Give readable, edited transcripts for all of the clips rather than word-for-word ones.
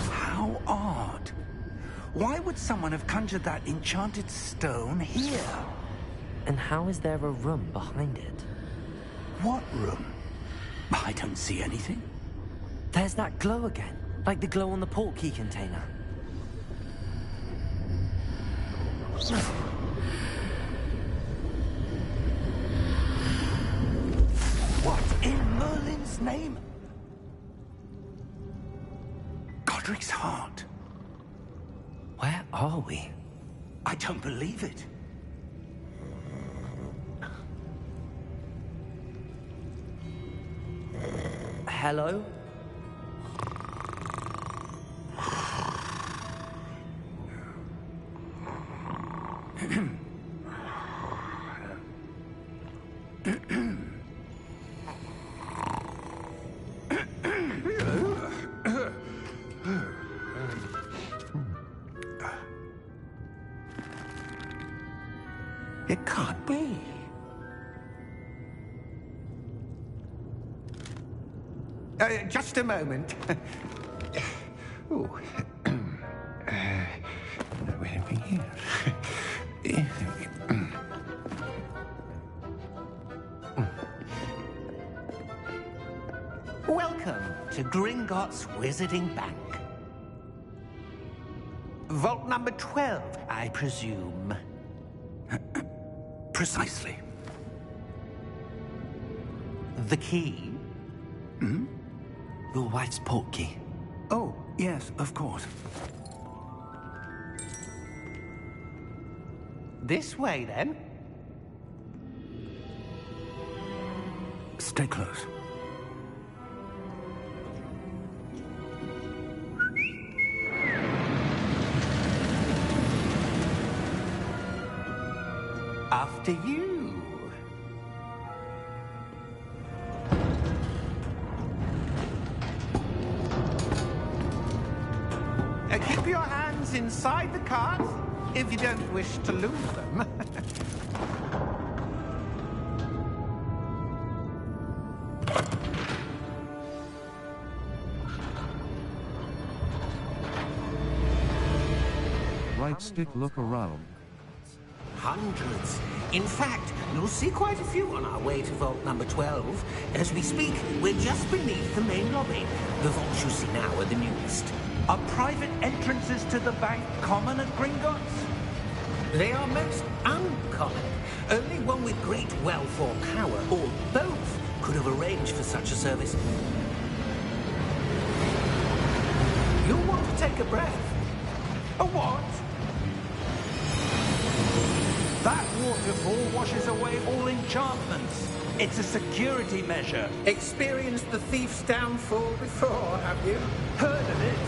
How odd. Why would someone have conjured that enchanted stone here? And how is there a room behind it? What room? I don't see anything. There's that glow again, like the glow on the portkey container. What in Merlin's name? Godric's heart. Where are we? I don't believe it. Hello? It can't be. Just a moment. Oh. Where are we here? Welcome to Gringotts Wizarding Bank. Vault number 12, I presume. Precisely. The key? Hmm? Your wife's portkey. Oh, yes, of course. This way, then. Stay close. After you. Keep your hands inside the cart if you don't wish to lose them. Right stick, look around. Hundreds. In fact, you'll see quite a few on our way to vault number 12. As we speak, we're just beneath the main lobby. The vaults you see now are the newest. Are private entrances to the bank common at Gringotts? They are most uncommon. Only one with great wealth or power, or both, could have arranged for such a service. You'll want to take a breath. A what? That waterfall washes away all enchantments. It's a security measure. Experienced the thief's downfall before, have you? Heard of it?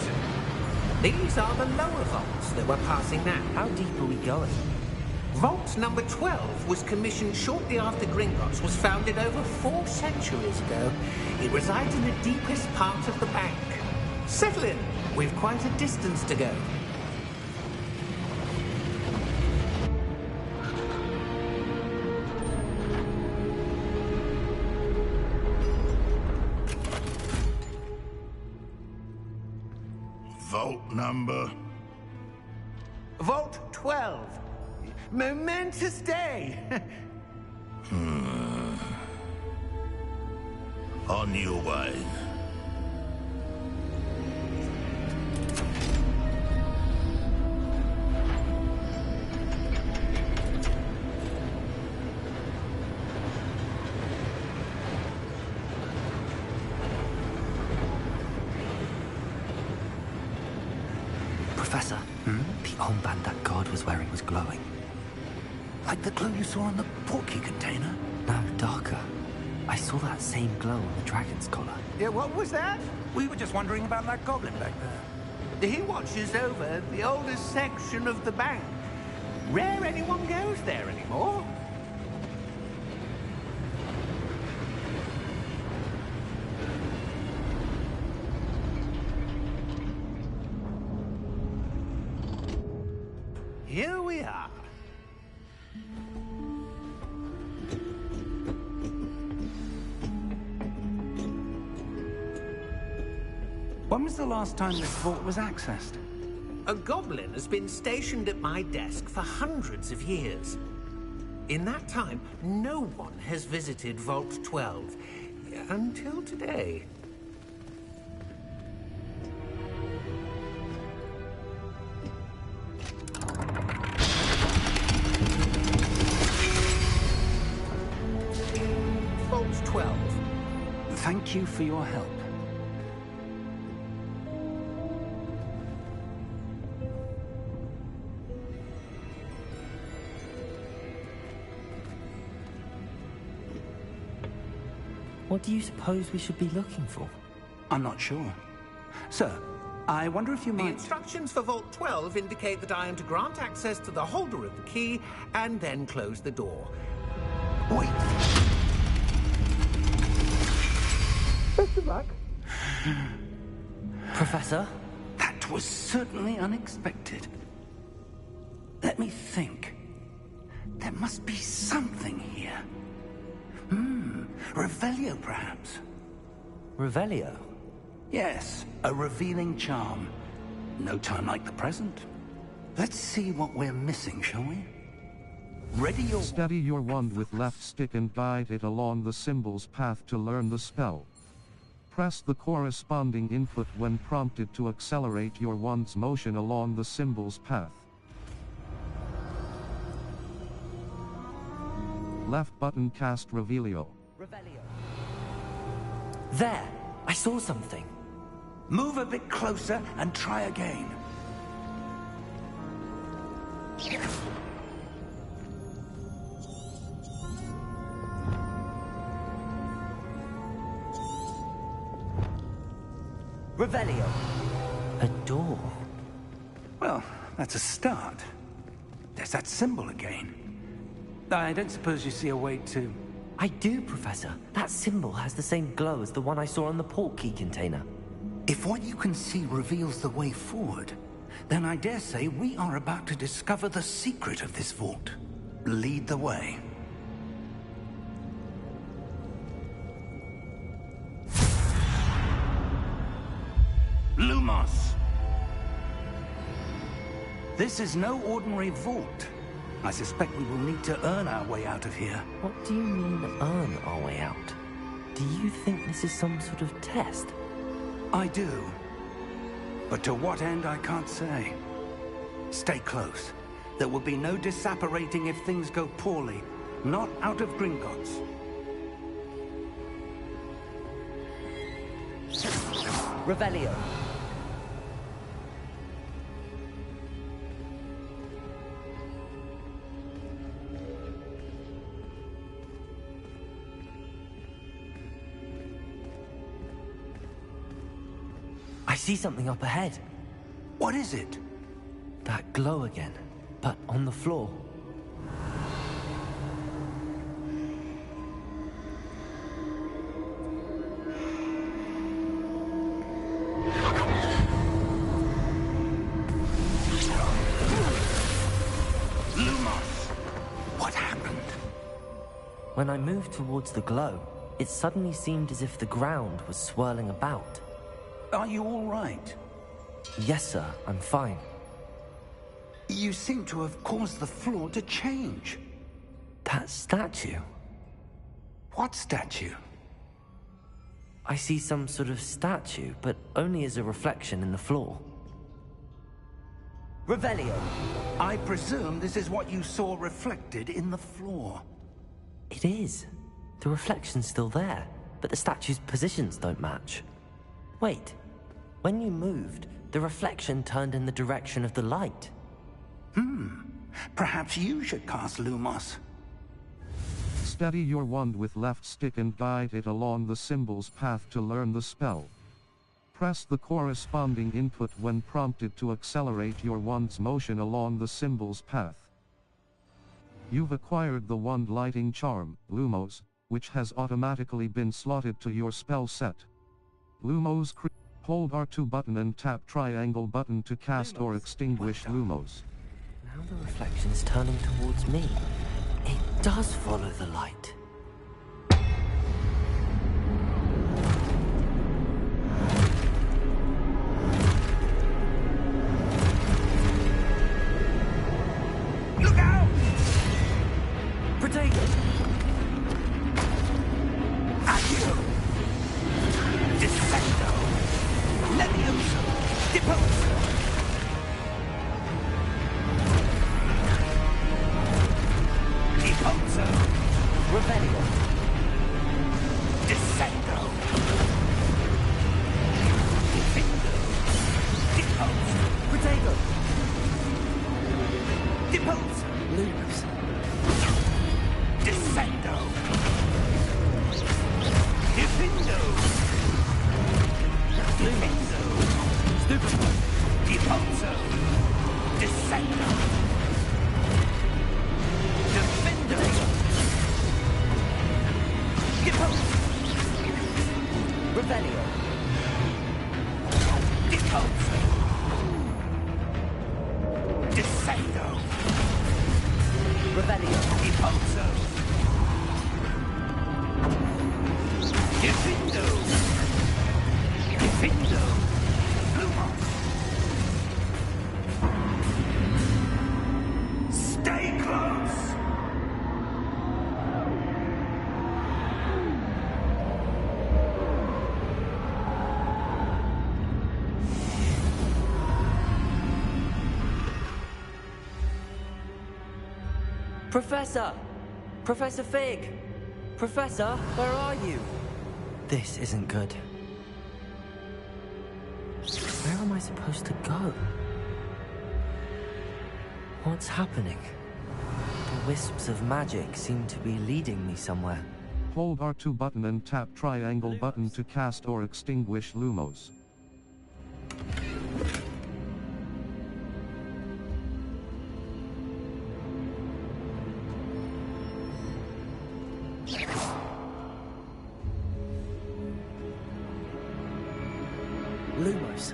These are the lower vaults that we're passing now. How deep are we going? Vault number 12 was commissioned shortly after Gringotts was founded over 4 centuries ago. It resides in the deepest part of the bank. Settle in. We've quite a distance to go. Vault number? Vault 12. Momentous day. On your way. Professor, the armband that guard was wearing was glowing. Like the glow you saw on the portkey container? No, darker. I saw that same glow on the dragon's collar. Yeah, what was that? We were just wondering about that goblin back there. He watches over the oldest section of the bank. Rare anyone goes there anymore. Here we are. When was the last time this vault was accessed? A goblin has been stationed at my desk for hundreds of years. In that time, no one has visited Vault 12. Until today. Vault 12. Thank you for your help. What do you suppose we should be looking for? I'm not sure. Sir, I wonder if you The might... instructions for Vault 12 indicate that I am to grant access to the holder of the key and then close the door. Wait! Best of luck. Professor? That was certainly unexpected. Let me think. There must be something here. Revelio, perhaps? Revelio? Yes, a revealing charm. No time like the present. Let's see what we're missing, shall we? Ready your... Steady your wand with left stick and guide it along the symbol's path to learn the spell. Press the corresponding input when prompted to accelerate your wand's motion along the symbol's path. Left button cast Revelio. Revelio. There! I saw something. Move a bit closer and try again. Revelio. A door. Well, that's a start. There's that symbol again. I don't suppose you see a way to... I do, Professor. That symbol has the same glow as the one I saw on the port key container. If what you can see reveals the way forward, then I dare say we are about to discover the secret of this vault. Lead the way. Lumos! This is no ordinary vault. I suspect we will need to earn our way out of here. What do you mean, earn our way out? Do you think this is some sort of test? I do. But to what end, I can't say. Stay close. There will be no disapparating if things go poorly. Not out of Gringotts. Revelio. I see something up ahead. What is it? That glow again, but on the floor. Lumos! What happened? When I moved towards the glow, it suddenly seemed as if the ground was swirling about. Are you all right? Yes, sir, I'm fine. You seem to have caused the floor to change. That statue? What statue? I see some sort of statue, but only as a reflection in the floor. Revelio! I presume this is what you saw reflected in the floor. It is. The reflection's still there, but the statue's positions don't match. Wait. When you moved, the reflection turned in the direction of the light. Perhaps you should cast Lumos. Steady your wand with left stick and guide it along the symbol's path to learn the spell. Press the corresponding input when prompted to accelerate your wand's motion along the symbol's path. You've acquired the wand lighting charm, Lumos, which has automatically been slotted to your spell set. Lumos hold R2 button and tap triangle button to cast or extinguish Lumos. Now the reflection's turning towards me. It does follow the light. Repulso! Descendo! Defendo! Repulso! Revelio. Repulso! Descendo! Revelio. Repulso! Defendo! Defendo! Lumos! Stay close! Professor! Professor Fig! Professor, where are you? This isn't good. Where am I supposed to go? What's happening? The wisps of magic seem to be leading me somewhere. Hold R2 button and tap triangle button to cast or extinguish Lumos. Lumos.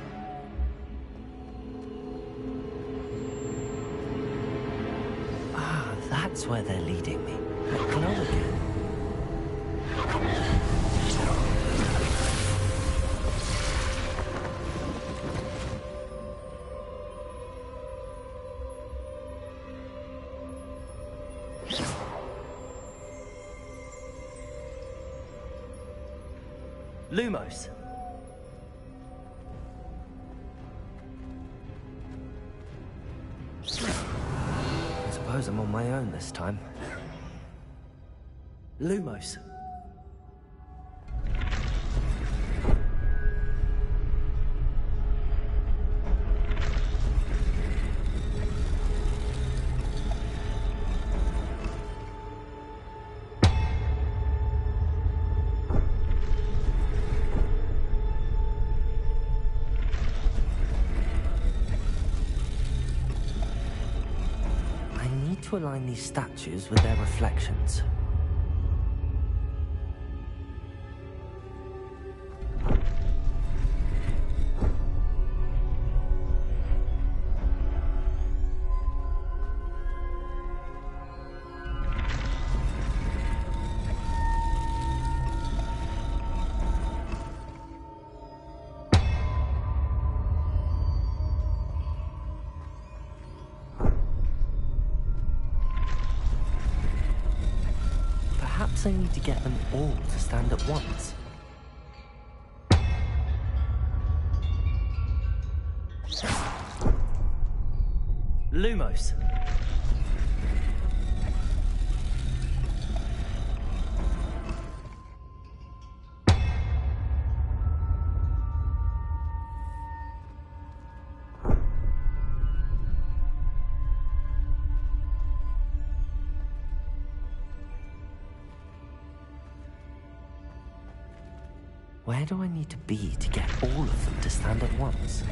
Ah, that's where they're leading me. That glow again. Lumos. I suppose I'm on my own this time. Lumos. To align these statues with their reflections. Perhaps I need to get them all to stand at once. Lumos. Where do I need to be to get all of them to stand at once?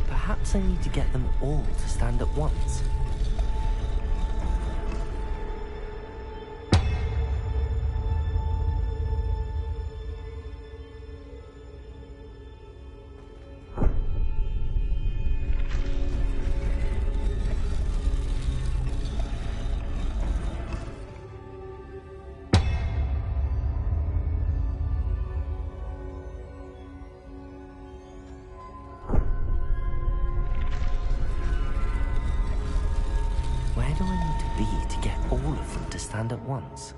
Perhaps I need to get them all to stand at once. Where do I need to be to get all of them to stand at once?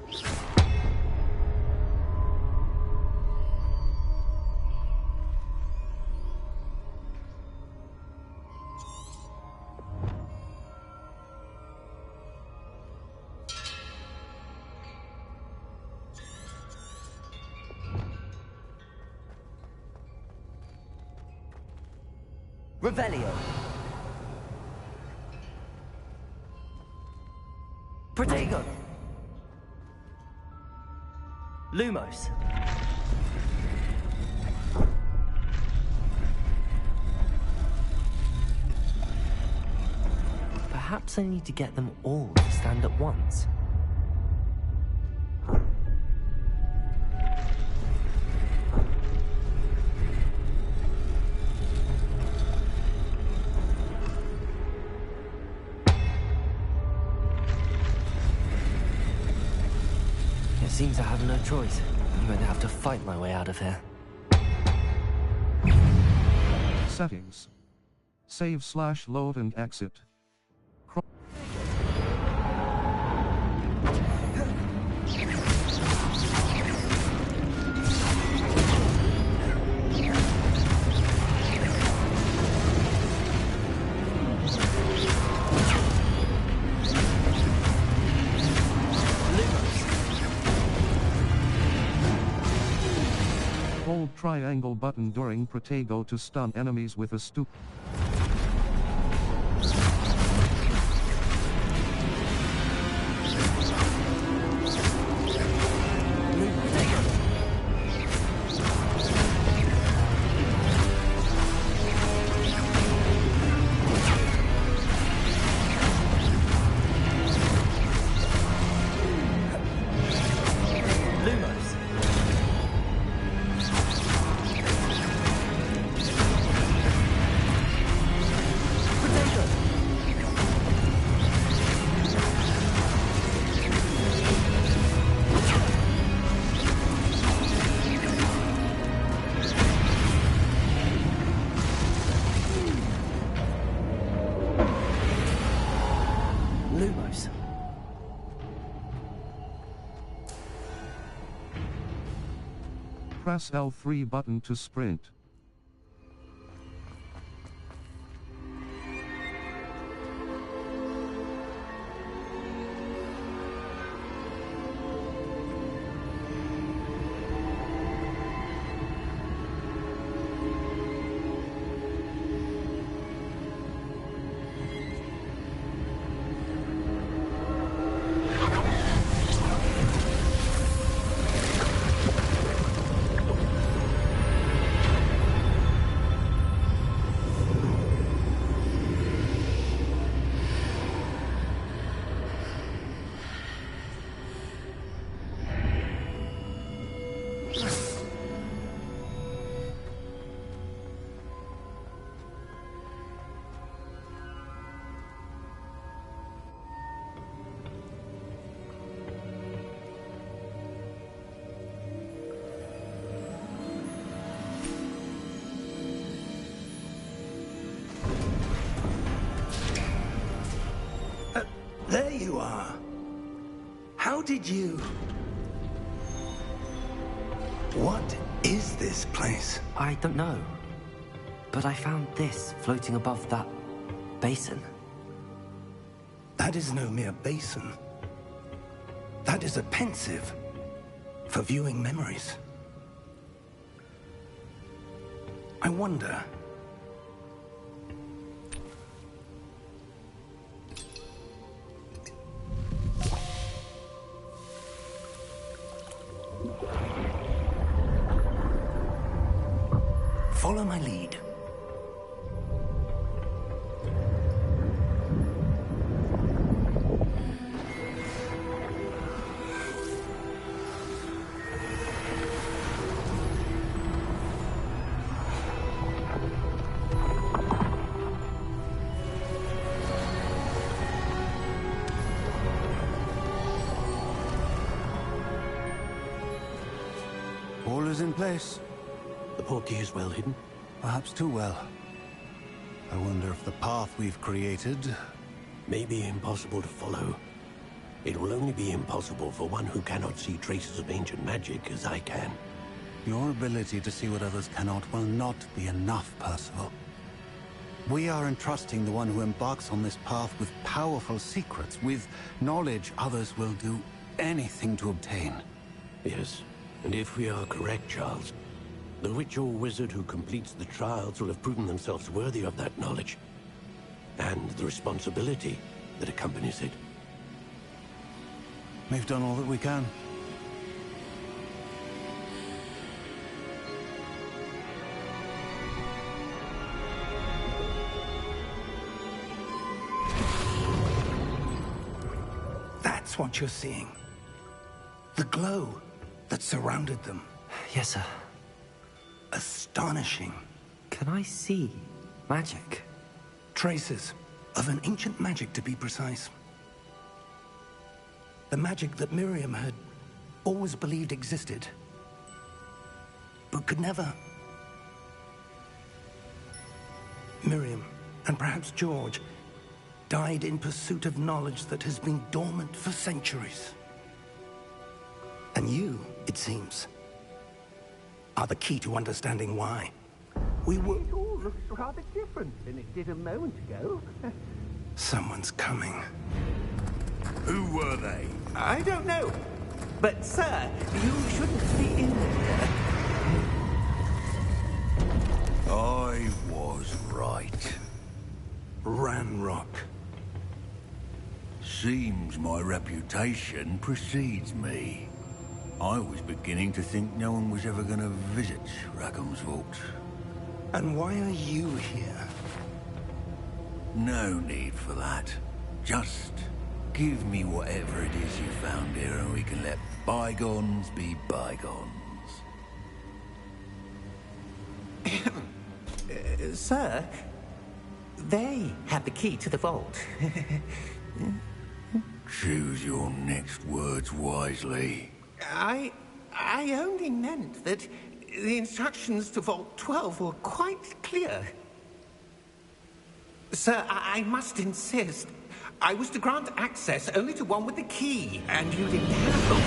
Revelio. Protego. Lumos. Perhaps I need to get them all to stand at once. Seems I have no choice. I'm going to have to fight my way out of here. Settings. Save/load and exit. Hold triangle button during Protego to stun enemies with a stup. Lumos. Press L3 button to sprint. There you are. How did you... What is this place? I don't know. But I found this floating above that basin. That is no mere basin. That is a pensive for viewing memories. I wonder... Follow my lead. All is in place. The portkey is well hidden. Perhaps too well. I wonder if the path we've created... May be impossible to follow. It will only be impossible for one who cannot see traces of ancient magic as I can. Your ability to see what others cannot will not be enough, Percival. We are entrusting the one who embarks on this path with powerful secrets, with knowledge others will do anything to obtain. Yes, and if we are correct, Charles, the witch or wizard who completes the trials will have proven themselves worthy of that knowledge, and the responsibility that accompanies it. We've done all that we can. That's what you're seeing. The glow that surrounded them. Yes, sir. Astonishing. Can I see magic? Traces of an ancient magic, to be precise. The magic that Miriam had always believed existed, but could never. Miriam, and perhaps George, died in pursuit of knowledge that has been dormant for centuries. And you, it seems, are the key to understanding why. We were... It all looks rather different than it did a moment ago. Someone's coming. Who were they? I don't know. But, sir, you shouldn't be in there. I was right. Ranrock. Seems my reputation precedes me. I was beginning to think no one was ever going to visit Rackham's vault. And why are you here? No need for that. Just give me whatever it is you found here and we can let bygones be bygones. Sir, they have the key to the vault. Choose your next words wisely. I only meant that the instructions to Vault 12 were quite clear. Sir, I must insist. I was to grant access only to one with the key, and you didn't have them.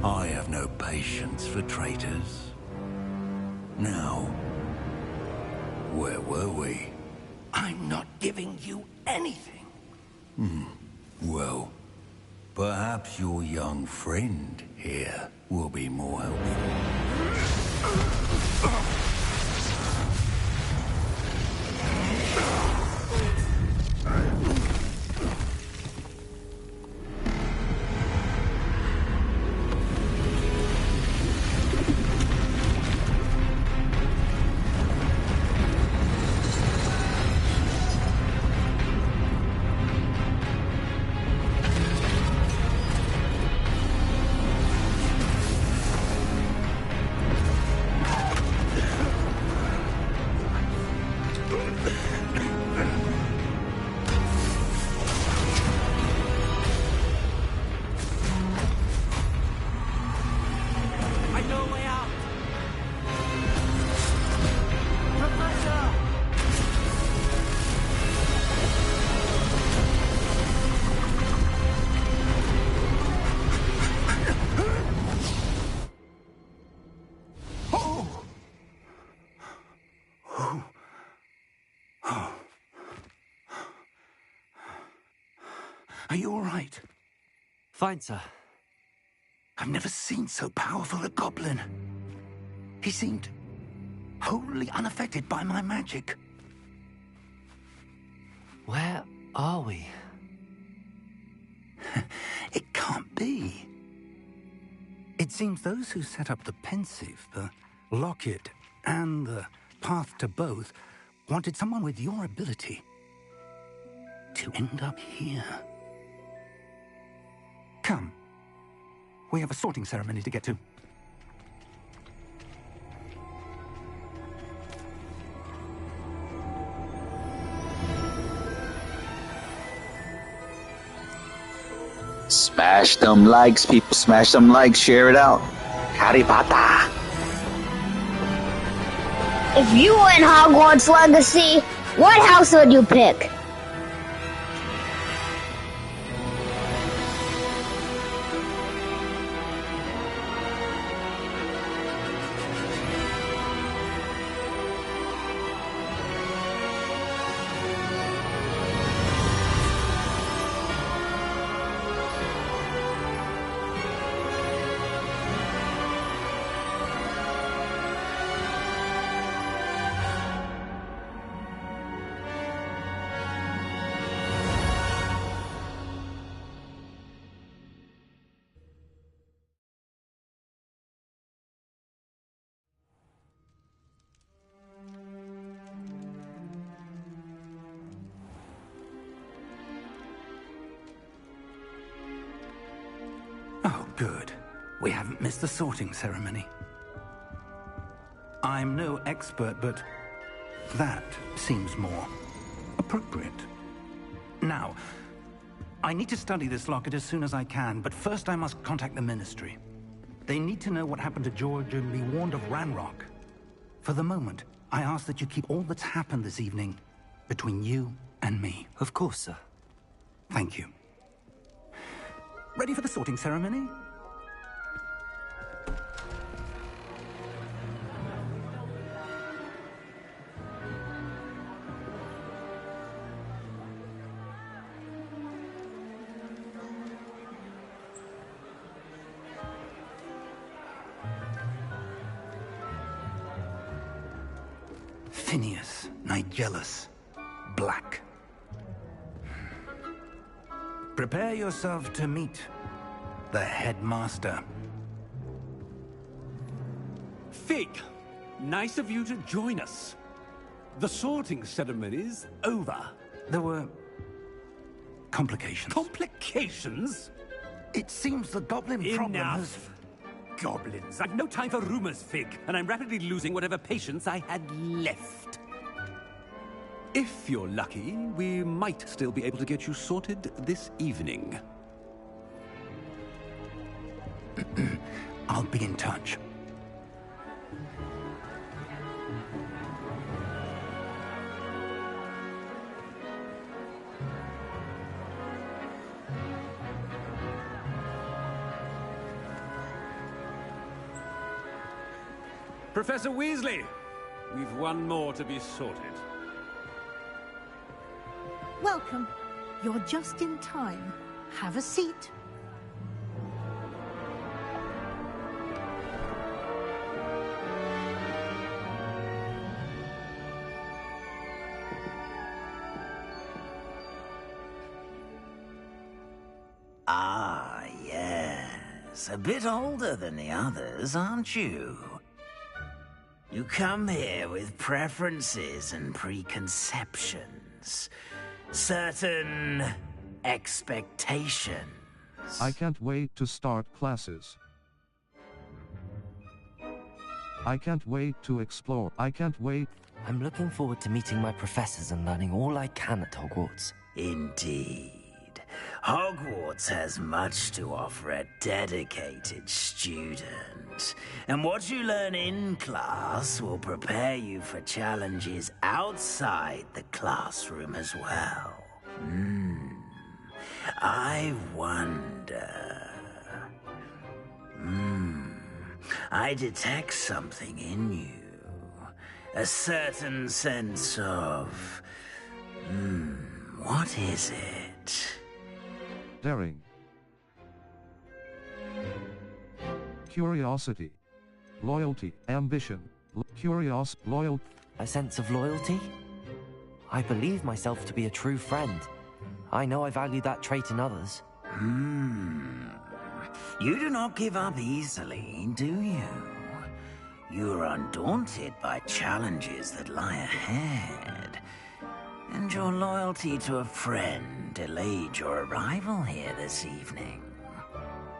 I have no patience for traitors. Now, where were we? I'm not giving you anything. Well, perhaps your young friend here will be more helpful. Are you all right? Fine, sir. I've never seen so powerful a goblin. He seemed wholly unaffected by my magic. Where are we? It can't be. It seems those who set up the pensive, the locket, and the path to both wanted someone with your ability to end up here. Come. We have a sorting ceremony to get to. Smash them likes, people. Smash them likes. Share it out. Harry Potter. If you win Hogwarts Legacy, What house would you pick? Oh, good. We haven't missed the sorting ceremony. I'm no expert, but that seems more appropriate. Now, I need to study this locket as soon as I can, but first I must contact the Ministry. They need to know what happened to George and be warned of Ranrock. For the moment, I ask that you keep all that's happened this evening between you and me. Of course, sir. Thank you. Ready for the sorting ceremony? Phineas, Nigellus, Black. Prepare yourself to meet the headmaster. Fig, nice of you to join us. The sorting ceremony's over. There were complications. Complications? It seems the goblin problem has... Enough. Goblins. I've no time for rumors, Fig, and I'm rapidly losing whatever patience I had left. If you're lucky, we might still be able to get you sorted this evening. I'll be in touch. Professor Weasley, we've one more to be sorted. Welcome. You're just in time. Have a seat. Ah, yes. A bit older than the others, aren't you? You come here with preferences and preconceptions. Certain expectations. I can't wait to start classes. I can't wait to explore. I can't wait. I'm looking forward to meeting my professors and learning all I can at Hogwarts. Indeed. Hogwarts has much to offer a dedicated student. And what you learn in class will prepare you for challenges outside the classroom as well. I wonder... I detect something in you. A certain sense of... what is it? Daring. Curiosity. Loyalty. Ambition. Loyal. A sense of loyalty? I believe myself to be a true friend. I know I value that trait in others. You do not give up easily, do you? You are undaunted by challenges that lie ahead. And your loyalty to a friend delayed your arrival here this evening.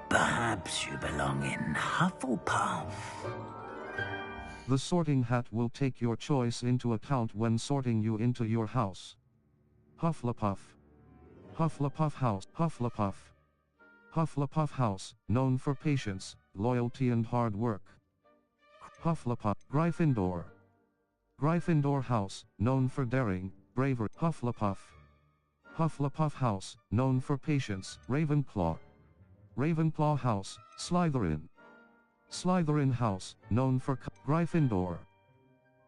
Perhaps you belong in Hufflepuff. The sorting hat will take your choice into account when sorting you into your house. Hufflepuff. Hufflepuff House. Hufflepuff. Hufflepuff House, known for patience, loyalty and hard work. Hufflepuff. Gryffindor. Gryffindor House, known for daring, bravery. Hufflepuff. Hufflepuff House, known for patience. Ravenclaw. Ravenclaw House, Slytherin. Slytherin House, known for Gryffindor.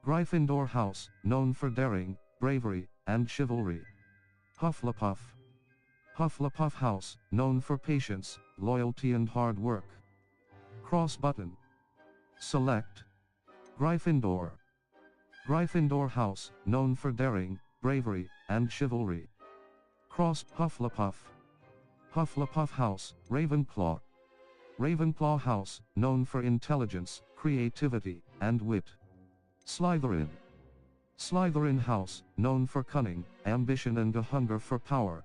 Gryffindor House, known for daring, bravery, and chivalry. Hufflepuff. Hufflepuff House, known for patience, loyalty and hard work. Cross button. Select. Gryffindor. Gryffindor House, known for daring, bravery, and chivalry. Cross. Hufflepuff. Hufflepuff House, Ravenclaw. Ravenclaw House, known for intelligence, creativity, and wit. Slytherin. Slytherin House, known for cunning, ambition and a hunger for power.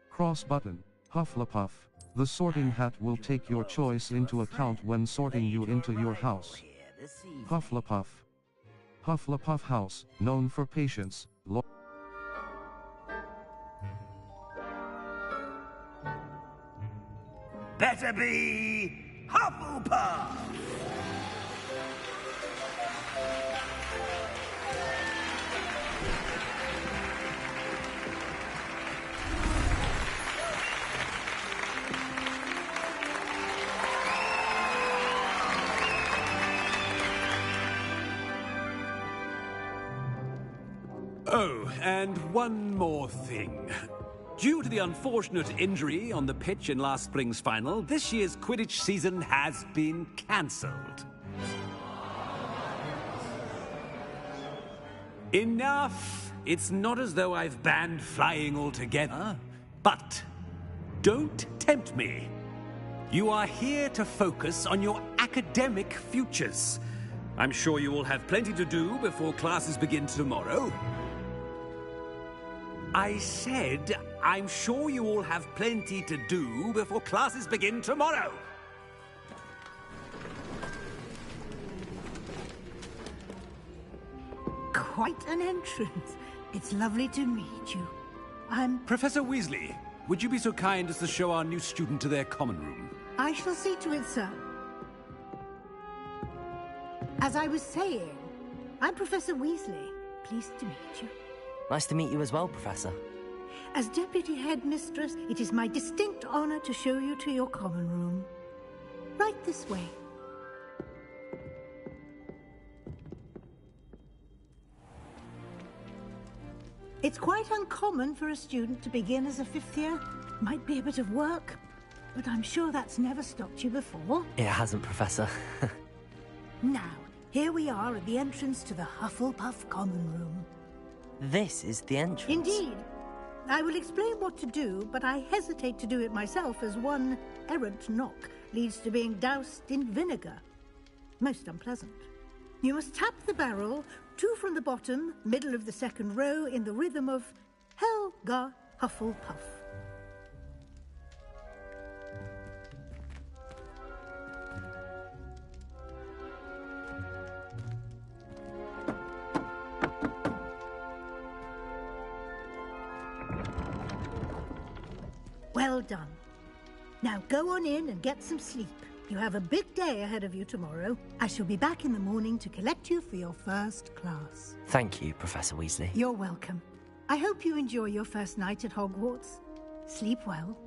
Cross button. Hufflepuff. The sorting hat will take your choice into account when sorting you into your house. Hufflepuff. Hufflepuff House, known for patience, Better be Hufflepuff! Oh, and one more thing. Due to the unfortunate injury on the pitch in last spring's final, this year's Quidditch season has been cancelled. Enough! It's not as though I've banned flying altogether. But don't tempt me. You are here to focus on your academic futures. I'm sure you will have plenty to do before classes begin tomorrow. I said, I'm sure you all have plenty to do before classes begin tomorrow. Quite an entrance. It's lovely to meet you. I'm... Professor Weasley, would you be so kind as to show our new student to their common room? I shall see to it, sir. As I was saying, I'm Professor Weasley. Pleased to meet you. Nice to meet you as well, Professor. As Deputy Headmistress, it is my distinct honor to show you to your common room. Right this way. It's quite uncommon for a student to begin as a fifth year. Might be a bit of work, but I'm sure that's never stopped you before. It hasn't, Professor. Now, here we are at the entrance to the Hufflepuff common room. This is the entrance. Indeed. I will explain what to do, but I hesitate to do it myself as one errant knock leads to being doused in vinegar. Most unpleasant. You must tap the barrel, 2 from the bottom, middle of the second row, in the rhythm of Helga Hufflepuff. Well done. Now go on in and get some sleep. You have a big day ahead of you tomorrow. I shall be back in the morning to collect you for your first class. Thank you, Professor Weasley. You're welcome. I hope you enjoy your first night at Hogwarts. Sleep well.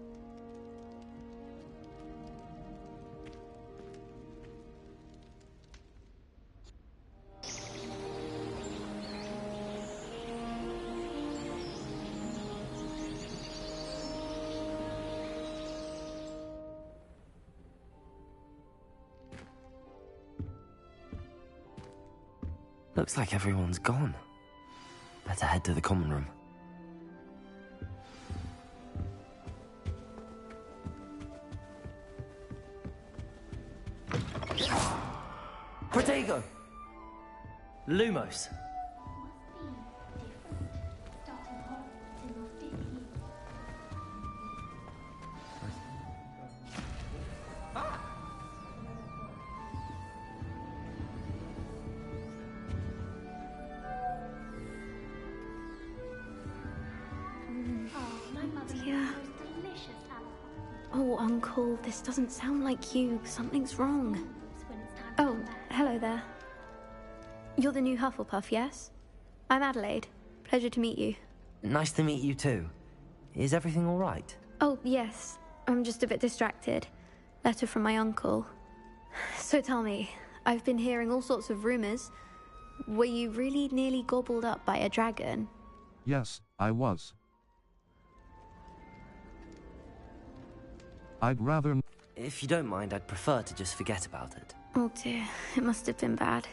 Looks like everyone's gone. Better head to the common room. Protego! Lumos! Oh, Uncle, this doesn't sound like you. Something's wrong. Oh, hello there. You're the new Hufflepuff, yes? I'm Adelaide. Pleasure to meet you. Nice to meet you too. Is everything all right? Oh, yes. I'm just a bit distracted. Letter from my uncle. So tell me, I've been hearing all sorts of rumors. Were you really nearly gobbled up by a dragon? Yes, I was. I'd rather... If you don't mind, I'd prefer to just forget about it. Oh dear, it must have been bad.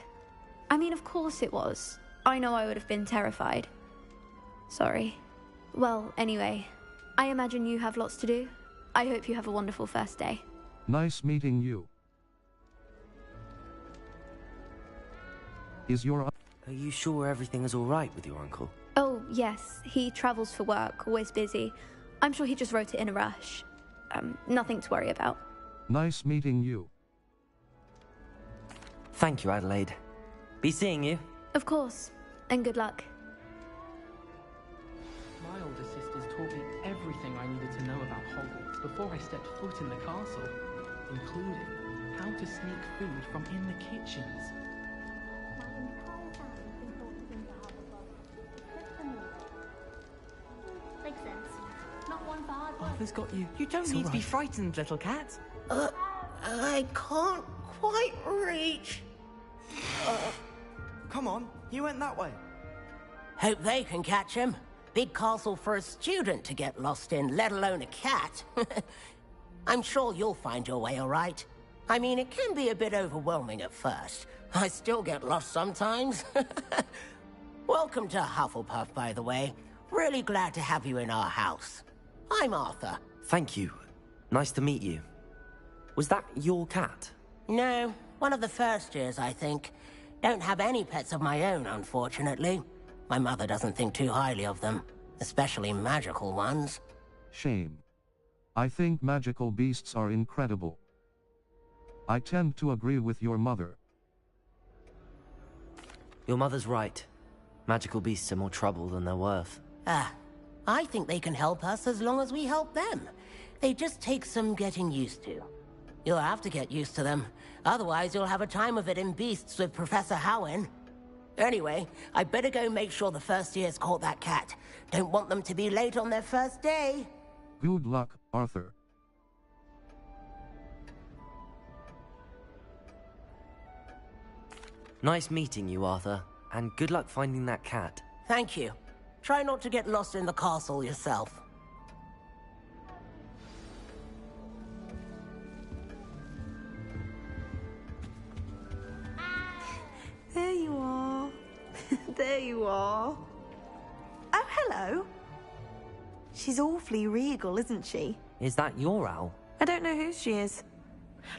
I mean, of course it was. I know I would have been terrified. Sorry. Well, anyway, I imagine you have lots to do. I hope you have a wonderful first day. Nice meeting you. Is your... Are you sure everything is all right with your uncle? Oh, yes. He travels for work, always busy. I'm sure he just wrote it in a rush. Nothing to worry about. Nice meeting you. Thank you, Adelaide. Be seeing you. Of course. And good luck. My older sisters taught me everything I needed to know about Hogwarts before I stepped foot in the castle, including how to sneak food from in the kitchens. Makes sense. Not one for hard work. Arthur's got you. You don't need to be frightened, little cat. I can't quite reach. Come on, you went that way. Hope they can catch him. Big castle for a student to get lost in, let alone a cat. I'm sure you'll find your way all right. I mean, it can be a bit overwhelming at first. I still get lost sometimes. Welcome to Hufflepuff, by the way. Really glad to have you in our house. I'm Arthur. Thank you. Nice to meet you. Was that your cat? No, one of the first years, I think. Don't have any pets of my own, unfortunately. My mother doesn't think too highly of them, especially magical ones. Shame. I think magical beasts are incredible. I tend to agree with your mother. Your mother's right. Magical beasts are more trouble than they're worth. I think they can help us as long as we help them. They just take some getting used to. You'll have to get used to them. Otherwise, you'll have a time of it in Beasts with Professor Howin. Anyway, I better go make sure the first years caught that cat. Don't want them to be late on their first day. Good luck, Arthur. Nice meeting you, Arthur. And good luck finding that cat. Thank you. Try not to get lost in the castle yourself. There you are. There you are. Oh, hello. She's awfully regal, isn't she? Is that your owl? I don't know who she is.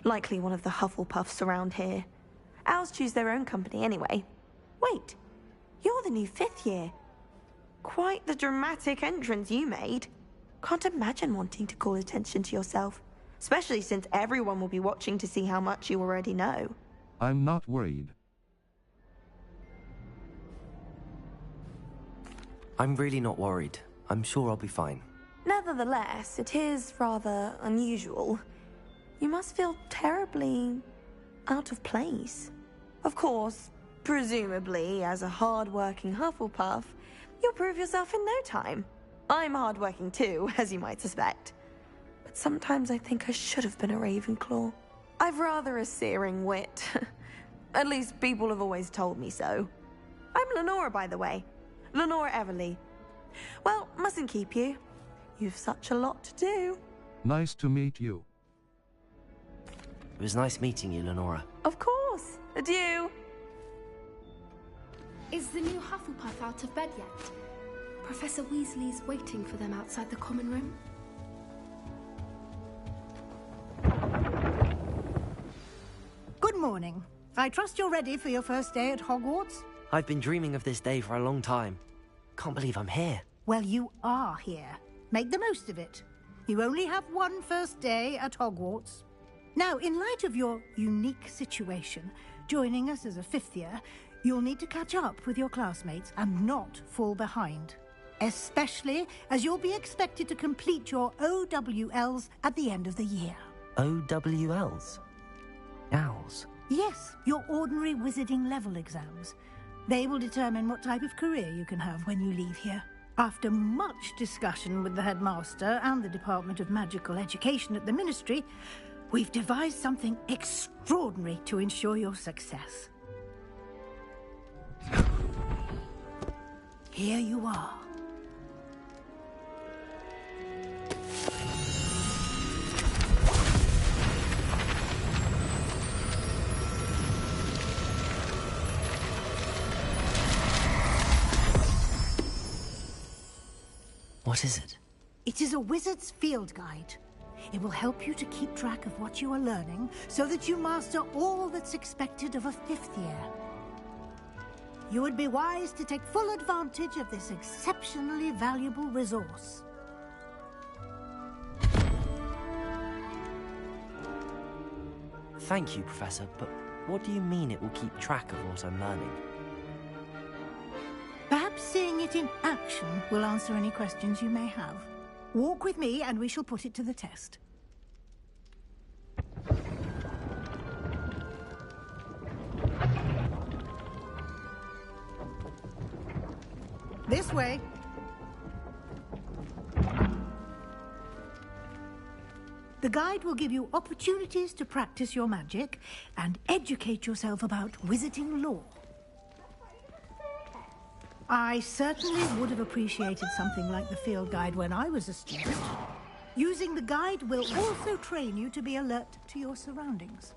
Likely one of the Hufflepuffs around here. Owls choose their own company anyway. Wait, you're the new 5th year. Quite the dramatic entrance you made. Can't imagine wanting to call attention to yourself, especially since everyone will be watching to see how much you already know. I'm not worried. I'm really not worried. I'm sure I'll be fine. Nevertheless, it is rather unusual. You must feel terribly out of place. Of course, presumably, as a hard-working Hufflepuff, you'll prove yourself in no time. I'm hard-working too, as you might suspect. But sometimes I think I should have been a Ravenclaw. I've rather a searing wit. At least people have always told me so. I'm Lenora, by the way. Lenora Everly. Well, mustn't keep you. You've such a lot to do. Nice to meet you. It was nice meeting you, Lenora. Of course. Adieu. Is the new Hufflepuff out of bed yet? Professor Weasley's waiting for them outside the common room. Good morning. I trust you're ready for your first day at Hogwarts? I've been dreaming of this day for a long time. Can't believe I'm here. Well, you are here. Make the most of it. You only have one first day at Hogwarts. Now, in light of your unique situation, joining us as a 5th year, you'll need to catch up with your classmates and not fall behind. Especially as you'll be expected to complete your OWLs at the end of the year. OWLs? Owls? Yes, your ordinary wizarding level exams. They will determine what type of career you can have when you leave here. After much discussion with the headmaster and the Department of Magical Education at the Ministry, we've devised something extraordinary to ensure your success. Here you are. What is it? It is a wizard's field guide. It will help you to keep track of what you are learning so that you master all that's expected of a 5th year. You would be wise to take full advantage of this exceptionally valuable resource. Thank you, Professor, but what do you mean it will keep track of what I'm learning? Perhaps seeing it in action will answer any questions you may have. Walk with me and we shall put it to the test. This way. The guide will give you opportunities to practice your magic and educate yourself about wizarding lore. I certainly would have appreciated something like the field guide when I was a student. Using the guide will also train you to be alert to your surroundings.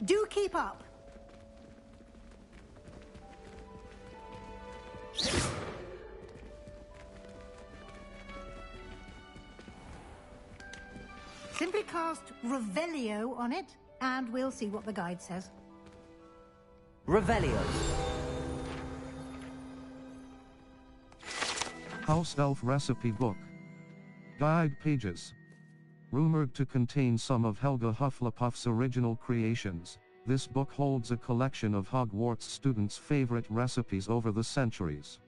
Do keep up! Simply cast Revelio on it, and we'll see what the guide says. Revelio. House Elf Recipe Book. Guide pages. Rumored to contain some of Helga Hufflepuff's original creations, this book holds a collection of Hogwarts students' favorite recipes over the centuries.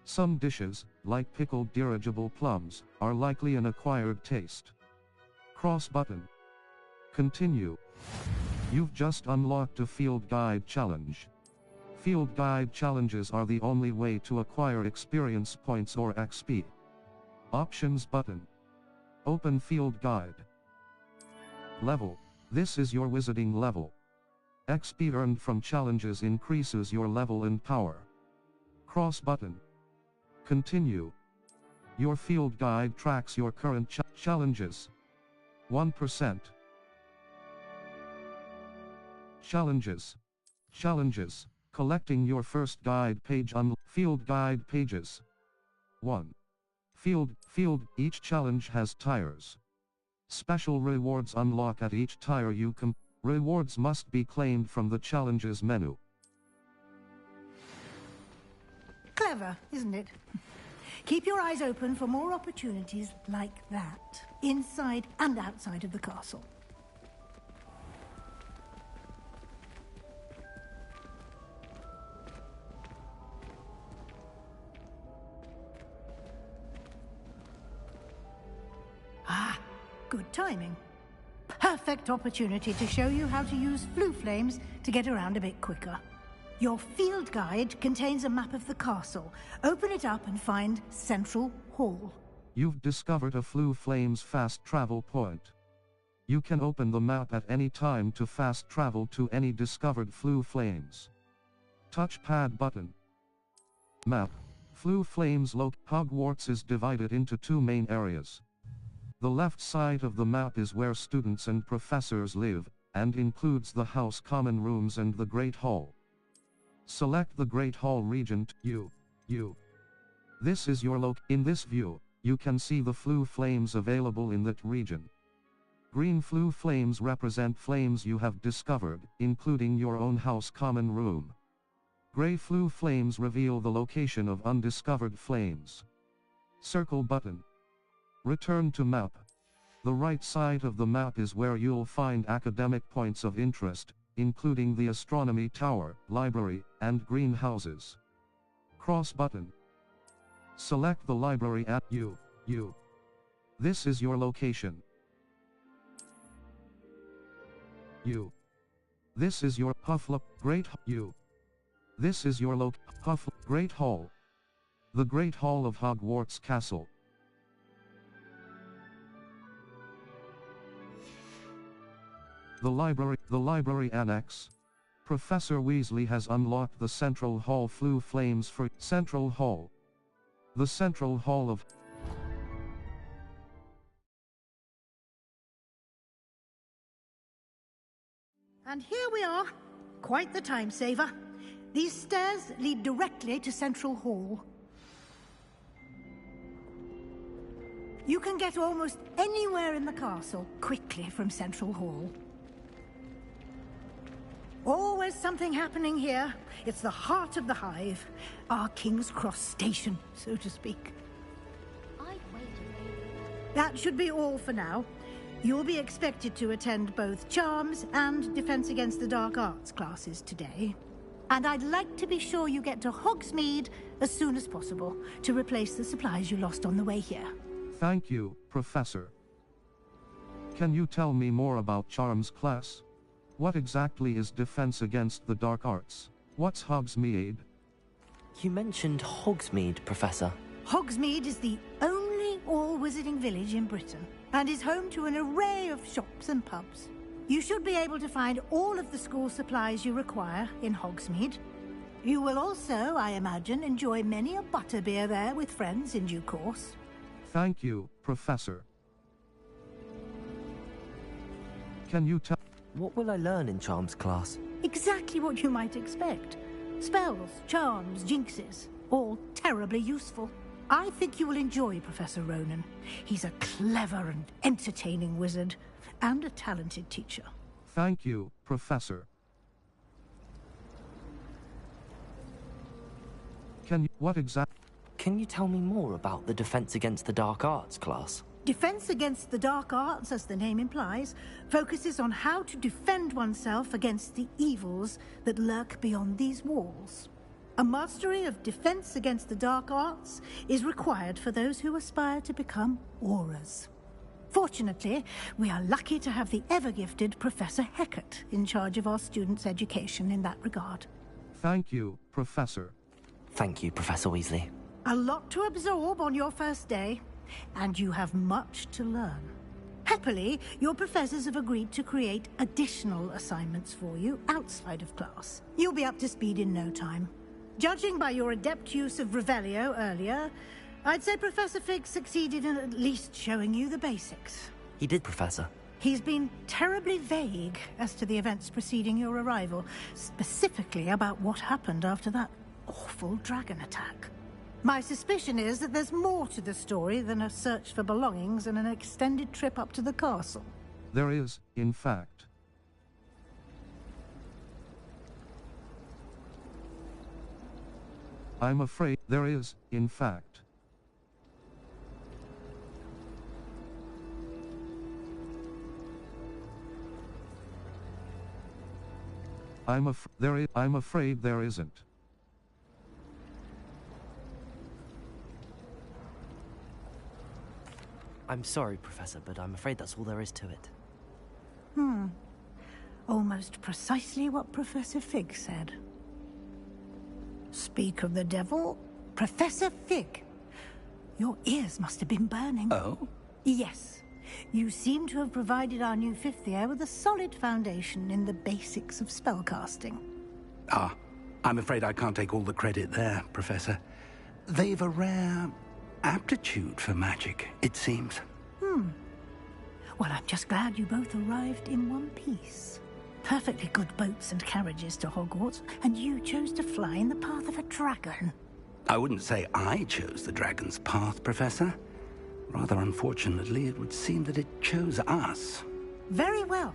Some dishes, like pickled dirigible plums, are likely an acquired taste. Cross button. Continue. You've just unlocked a Field Guide challenge. Field Guide challenges are the only way to acquire experience points or XP. Options button. Open Field Guide. Level. This is your wizarding level. XP earned from challenges increases your level and power. Cross button. Continue. Your Field Guide tracks your current challenges. 1%. Challenges. Challenges. Collecting your first guide page on Field Guide pages. 1. Field. Each challenge has tires. Special rewards unlock at each tire you complete. Rewards must be claimed from the challenges menu. Clever, isn't it? Keep your eyes open for more opportunities like that, inside and outside of the castle. Ah, good timing. Perfect opportunity to show you how to use flue flames to get around a bit quicker. Your field guide contains a map of the castle. Open it up and find Central Hall. You've discovered a Flue Flames fast travel point. You can open the map at any time to fast travel to any discovered Flue Flames. Touchpad button. Map. Flue Flames Hogwarts is divided into two main areas. The left side of the map is where students and professors live, and includes the house common rooms and the Great Hall. Select the Great Hall region. This is your In this view, you can see the Flue Flames available in that region. Green Flue Flames represent flames you have discovered, including your own house common room. Gray Flue Flames reveal the location of undiscovered flames. Circle button. Return to map. The right side of the map is where you'll find academic points of interest, including the Astronomy Tower, Library, and greenhouses. Cross button. Select the library at you. This is your location. This is your Great This is your Great Hall. The Great Hall of Hogwarts Castle. The library annex. Professor Weasley has unlocked the Central Hall Flue Flames for Central Hall. The Central Hall of... And here we are. Quite the time saver. These stairs lead directly to Central Hall. You can get almost anywhere in the castle quickly from Central Hall. Always something happening here. It's the heart of the Hive. Our King's Cross station, so to speak. That should be all for now. You'll be expected to attend both Charms and Defense Against the Dark Arts classes today. And I'd like to be sure you get to Hogsmeade as soon as possible to replace the supplies you lost on the way here. Thank you, Professor. Can you tell me more about Charms class? What exactly is Defense Against the Dark Arts? What's Hogsmeade? You mentioned Hogsmeade, Professor. Hogsmeade is the only all-wizarding village in Britain, and is home to an array of shops and pubs. You should be able to find all of the school supplies you require in Hogsmeade. You will also, I imagine, enjoy many a butterbeer there with friends in due course. Thank you, Professor. Can you tell... What will I learn in Charms class? Exactly what you might expect. Spells, charms, jinxes, all terribly useful. I think you will enjoy Professor Ronan. He's a clever and entertaining wizard, and a talented teacher. Thank you, Professor. Can you tell me more about the Defense Against the Dark Arts class? Defense Against the Dark Arts, as the name implies, focuses on how to defend oneself against the evils that lurk beyond these walls. A mastery of Defense Against the Dark Arts is required for those who aspire to become Aurors. Fortunately, we are lucky to have the ever-gifted Professor Hecat in charge of our students' education in that regard. Thank you, Professor. Thank you, Professor Weasley. A lot to absorb on your first day, and you have much to learn. Happily, your professors have agreed to create additional assignments for you outside of class. You'll be up to speed in no time. Judging by your adept use of Revelio earlier, I'd say Professor Fig succeeded in at least showing you the basics. He did, Professor. He's been terribly vague as to the events preceding your arrival, specifically about what happened after that awful dragon attack. My suspicion is that there's more to the story than a search for belongings and an extended trip up to the castle. There is, in fact. I'm afraid there is, in fact. I'm afraid there isn't. I'm sorry, Professor, but I'm afraid that's all there is to it. Almost precisely what Professor Fig said. Speak of the devil, Professor Fig. Your ears must have been burning. Oh? Yes. You seem to have provided our new fifth year with a solid foundation in the basics of spellcasting. Ah, I'm afraid I can't take all the credit there, Professor. They've a rare aptitude for magic, it seems. Well, I'm just glad you both arrived in one piece. Perfectly good boats and carriages to Hogwarts, and you chose to fly in the path of a dragon. I wouldn't say I chose the dragon's path, Professor. Rather unfortunately, it would seem that it chose us. Very well.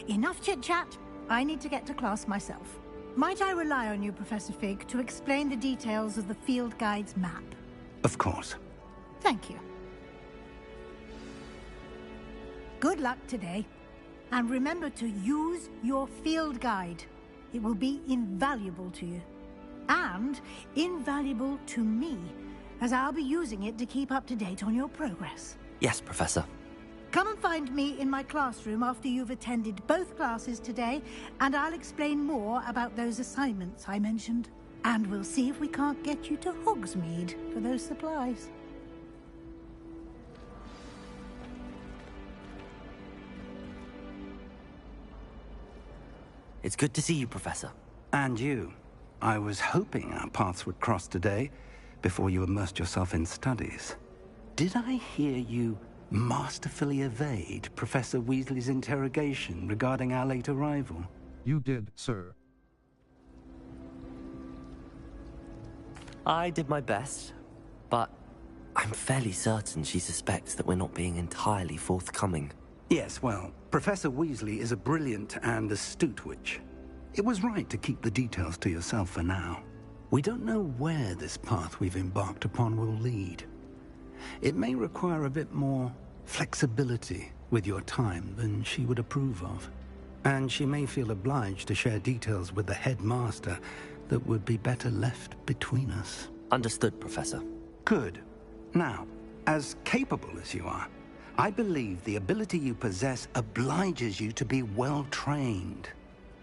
Enough chit-chat. I need to get to class myself. Might I rely on you, Professor Fig, to explain the details of the field guide's map? Of course. Thank you. Good luck today. And remember to use your field guide. It will be invaluable to you. And invaluable to me, as I'll be using it to keep up to date on your progress. Yes, Professor. Come and find me in my classroom after you've attended both classes today, and I'll explain more about those assignments I mentioned. And we'll see if we can't get you to Hogsmeade for those supplies. It's good to see you, Professor. And you. I was hoping our paths would cross today, before you immersed yourself in studies. Did I hear you masterfully evade Professor Weasley's interrogation regarding our late arrival? You did, sir. I did my best, but I'm fairly certain she suspects that we're not being entirely forthcoming. Yes, well, Professor Weasley is a brilliant and astute witch. It was right to keep the details to yourself for now. We don't know where this path we've embarked upon will lead. It may require a bit more flexibility with your time than she would approve of. And she may feel obliged to share details with the headmaster that would be better left between us. Understood, Professor. Good. Now, as capable as you are, I believe the ability you possess obliges you to be well-trained.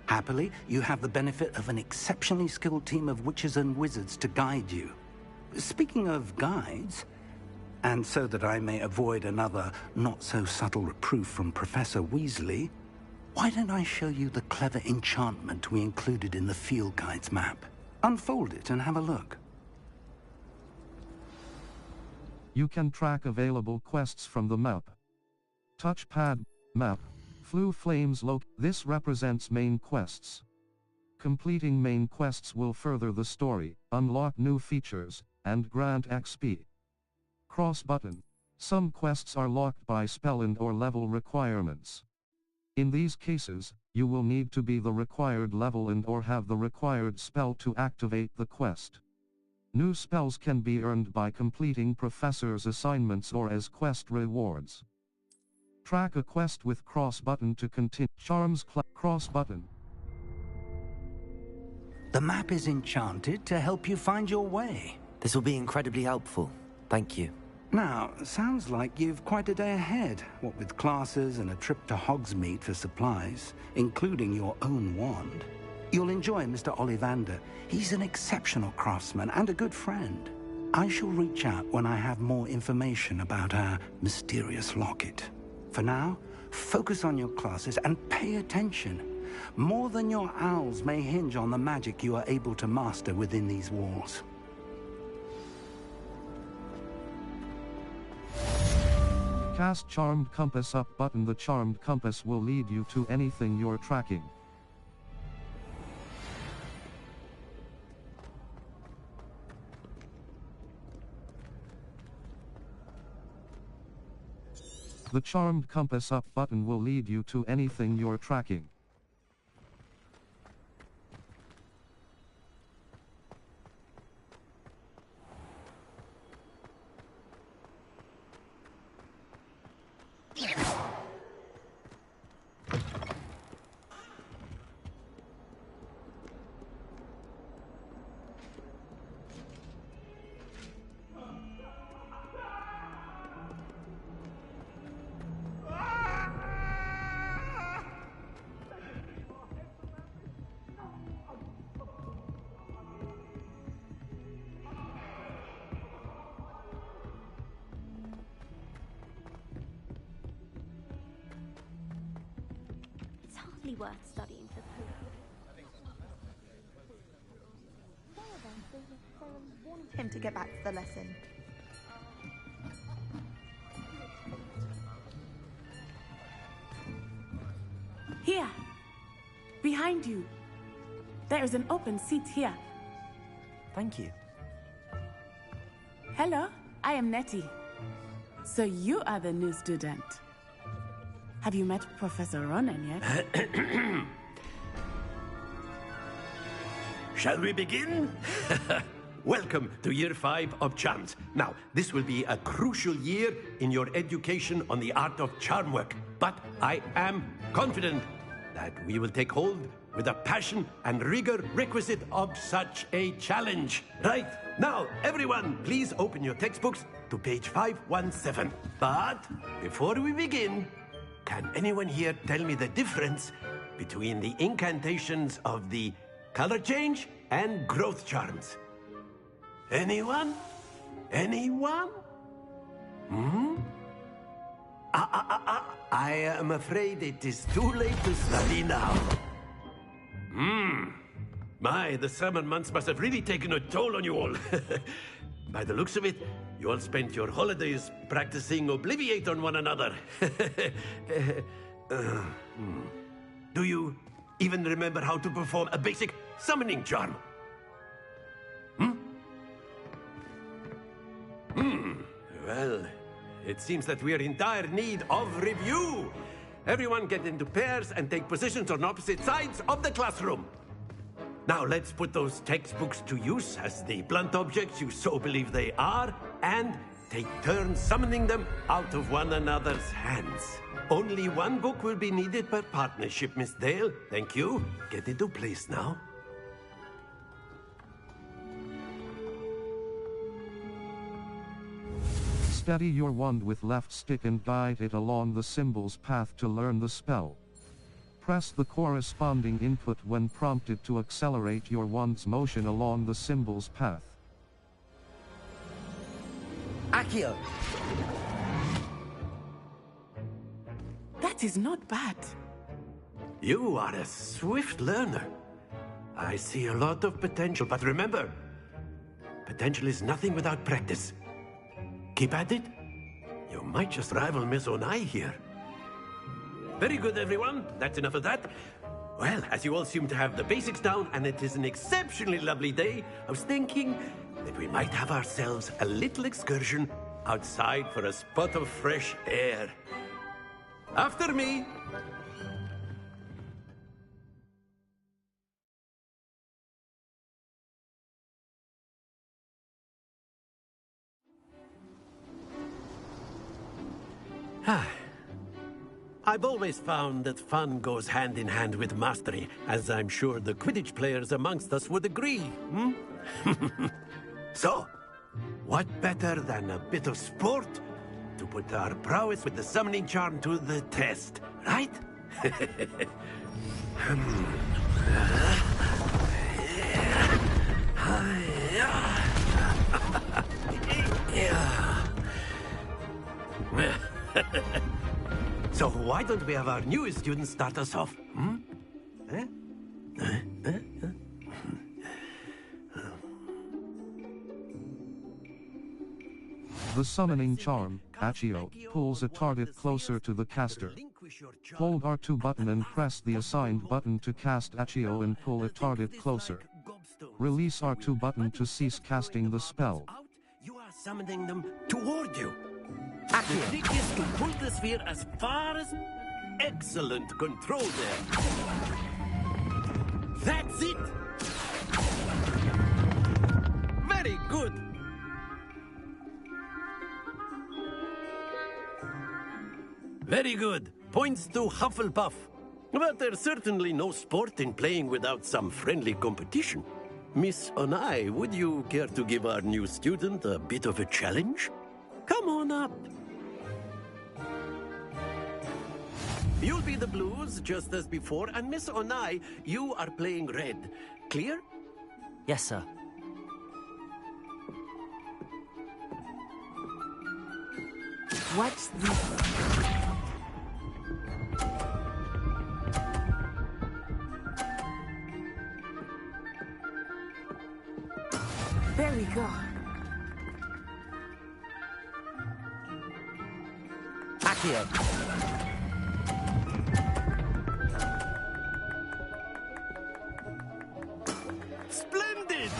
Happily, you have the benefit of an exceptionally skilled team of witches and wizards to guide you. Speaking of guides, and so that I may avoid another not-so-subtle reproof from Professor Weasley, why don't I show you the clever enchantment we included in the field guide's map? Unfold it and have a look. You can track available quests from the map. Touchpad, map, Flue Flames This represents main quests. Completing main quests will further the story, unlock new features, and grant XP. Cross button. Some quests are locked by spell and/or level requirements. In these cases, you will need to be the required level and/or have the required spell to activate the quest. New spells can be earned by completing professors' assignments or as quest rewards. Track a quest with cross button to continue. Cross button. The map is enchanted to help you find your way. This will be incredibly helpful. Thank you. Now, sounds like you've quite a day ahead, what with classes and a trip to Hogsmeade for supplies, including your own wand. You'll enjoy Mr. Ollivander. He's an exceptional craftsman and a good friend. I shall reach out when I have more information about our mysterious locket. For now, focus on your classes and pay attention. More than your owls may hinge on the magic you are able to master within these walls. Cast Charmed Compass up button. The Charmed Compass will lead you to anything you're tracking. The Charmed Compass up button will lead you to anything you're tracking. Worth studying for poo. Wanted him to get back to the lesson. Here, behind you. There is an open seat here. Thank you. Hello, I am Nettie. So you are the new student. Have you met Professor Ronan yet? Shall we begin? Welcome to Year 5 of Charms. Now, this will be a crucial year in your education on the art of charm work. But I am confident that we will take hold with the passion and rigor requisite of such a challenge. Right, now, everyone, please open your textbooks to page 517. But before we begin, can anyone here tell me the difference between the incantations of the color change and growth charms? Anyone? Anyone? I am afraid it is too late to study now. My, the summer months must have really taken a toll on you all. By the looks of it, you all spent your holidays practicing Obliviate on one another. Do you even remember how to perform a basic summoning charm? Well, it seems that we are in dire need of review. Everyone get into pairs and take positions on opposite sides of the classroom. Now let's put those textbooks to use as the blunt objects you so believe they are, and take turns summoning them out of one another's hands. Only one book will be needed per partnership, Miss Dale. Thank you. Get into place now. Steady your wand with left stick and guide it along the symbol's path to learn the spell. Press the corresponding input when prompted to accelerate your wand's motion along the symbol's path. Accio! That is not bad. You are a swift learner. I see a lot of potential, but remember, potential is nothing without practice. Keep at it. You might just rival Miss Onai here. Very good, everyone. That's enough of that. Well, as you all seem to have the basics down, and it is an exceptionally lovely day, I was thinking that we might have ourselves a little excursion outside for a spot of fresh air. After me. I've always found that fun goes hand in hand with mastery, as I'm sure the Quidditch players amongst us would agree. So, what better than a bit of sport to put our prowess with the summoning charm to the test, right? So why don't we have our newest student start us off? The summoning charm, Accio, pulls a target closer to the caster. Hold R2 button and press the assigned button to cast Accio and pull a target closer. Release R2 button to cease casting the spell. You are summoning them toward you. The trick is to pull the sphere as far as... Excellent control there. That's it. Very good. Very good. Points to Hufflepuff. But there's certainly no sport in playing without some friendly competition. Miss Onai, would you care to give our new student a bit of a challenge? Come on up. You'll be the blues, just as before, and Miss Onai, you are playing red. Clear? Yes, sir. Watch this. There we go. Accio. Splendid!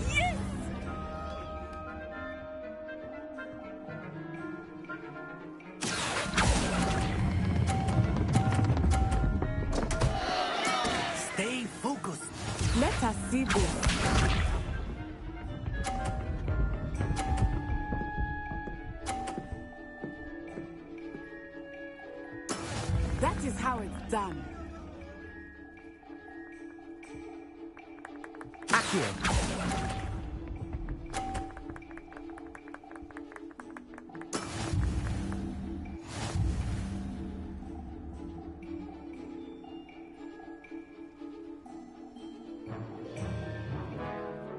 Yes! Stay focused. Let us see this. That is how it's done. Accio!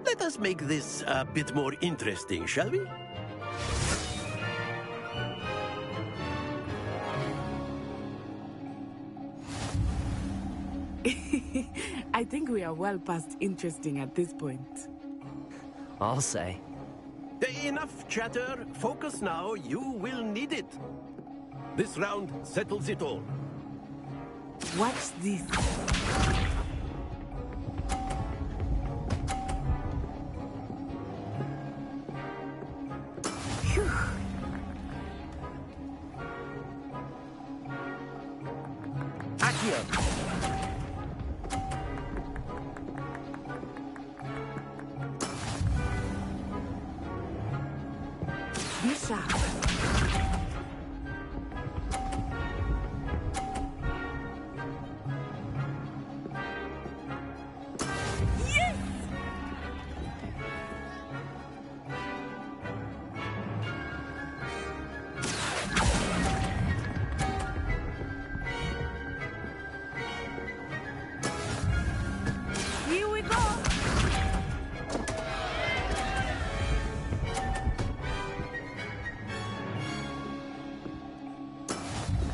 Let us make this a bit more interesting, shall we? I think we are well past interesting at this point. I'll say. Enough chatter. Focus now. You will need it. This round settles it all. Watch this.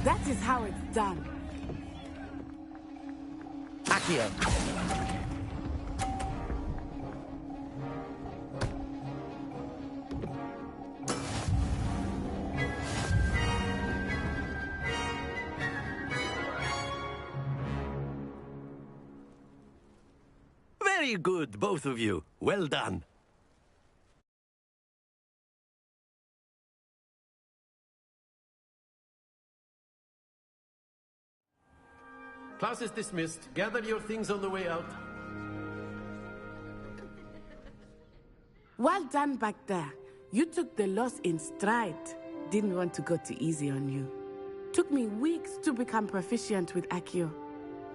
That is how it's done. Accio! Very good, both of you. Well done. Class is dismissed. Gather your things on the way out. Well done back there. You took the loss in stride. Didn't want to go too easy on you. Took me weeks to become proficient with Accio.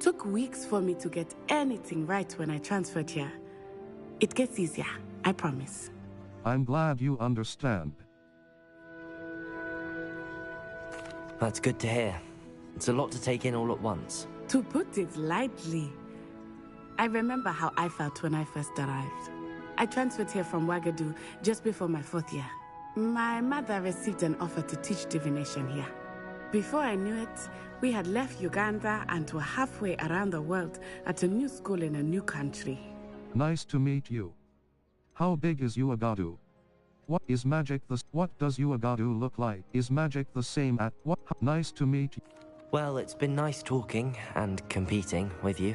Took weeks for me to get anything right when I transferred here. It gets easier, I promise. I'm glad you understand. That's good to hear. It's a lot to take in all at once. To put it lightly, I remember how I felt when I first arrived. I transferred here from Wagadu just before my 4th year. My mother received an offer to teach divination here. Before I knew it, we had left Uganda and were halfway around the world at a new school in a new country. Nice to meet you. How big is Uagadu? What is magic what does Uagadu look like? Is magic the same at what? Nice to meet you. Well, it's been nice talking and competing with you.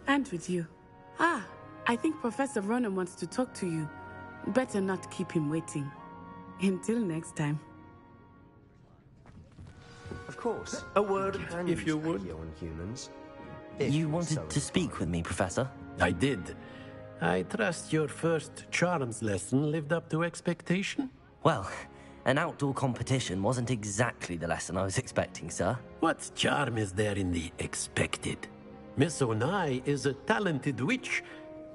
And with you. Ah, I think Professor Ronan wants to talk to you. Better not keep him waiting. Until next time. Of course. A word, if you would. On humans. You wanted to speak with me, Professor? I did. I trust your first charms lesson lived up to expectation? Well, an outdoor competition wasn't exactly the lesson I was expecting, sir. What charm is there in the expected? Miss Onai is a talented witch.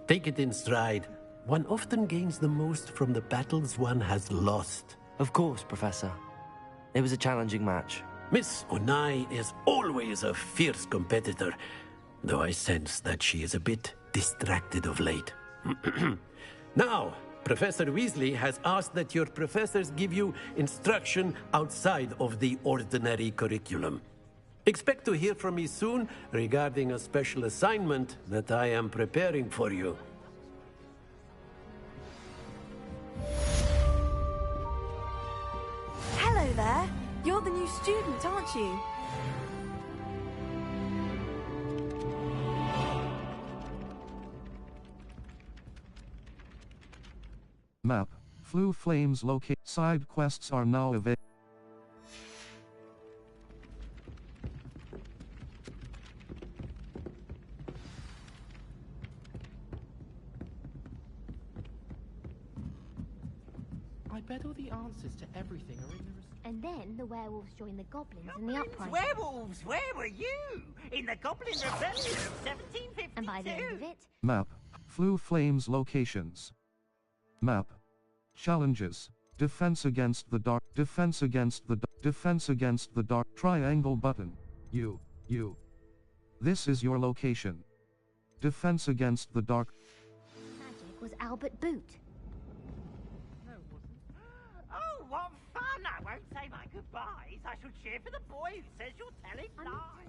Take it in stride. One often gains the most from the battles one has lost. Of course, Professor. It was a challenging match. Miss Onai is always a fierce competitor, though I sense that she is a bit distracted of late. Now, Professor Weasley has asked that your professors give you instruction outside of the ordinary curriculum. Expect to hear from me soon regarding a special assignment that I am preparing for you. Hello there. You're the new student, aren't you? Map. Flu Flames locate. Side quests are now available. I bet all the answers to everything are in the... And then the werewolves joined the goblins in the uprising. Werewolves, where were you? In the Goblin Rebellion of 1752. And by the end of it... Map. Flu Flames locations. Map. Challenges. Defense against the dark. Defense against the Defense against the dark. Triangle button. You. This is your location. Defense against the dark. Magic was Albert Boot. No, it wasn't. Oh, what fun! I won't say my goodbyes. I shall cheer for the boy who says you're telling lies.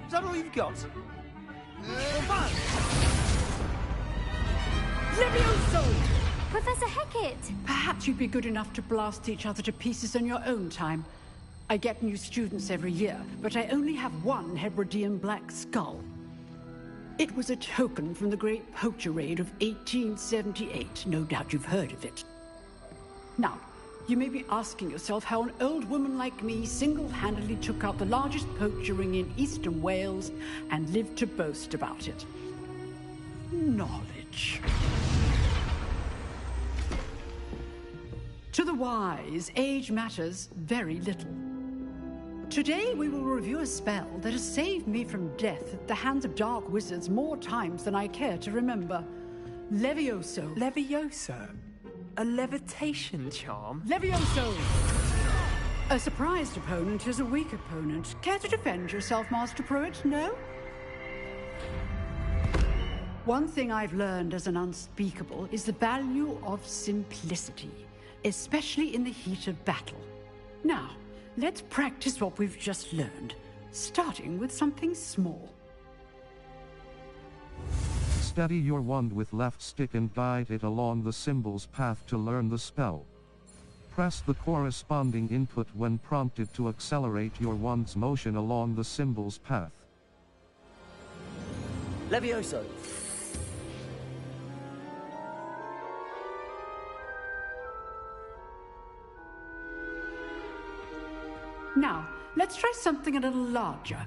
Is that all you've got? Levioso! Professor Hecat! Perhaps you'd be good enough to blast each other to pieces in your own time. I get new students every year, but I only have one Hebridean black skull. It was a token from the Great Poacher Raid of 1878. No doubt you've heard of it. Now, you may be asking yourself how an old woman like me single-handedly took out the largest poacher ring in eastern Wales and lived to boast about it. Knowledge. To the wise, age matters very little. Today we will review a spell that has saved me from death at the hands of dark wizards more times than I care to remember. Levioso. Levioso? A levitation charm? Levioso! A surprised opponent is a weak opponent. Care to defend yourself, Master Pruitt? No? One thing I've learned as an unspeakable is the value of simplicity, especially in the heat of battle. Now, let's practice what we've just learned, starting with something small. Steady your wand with left stick and guide it along the symbol's path to learn the spell. Press the corresponding input when prompted to accelerate your wand's motion along the symbol's path. Levioso. Now, let's try something a little larger.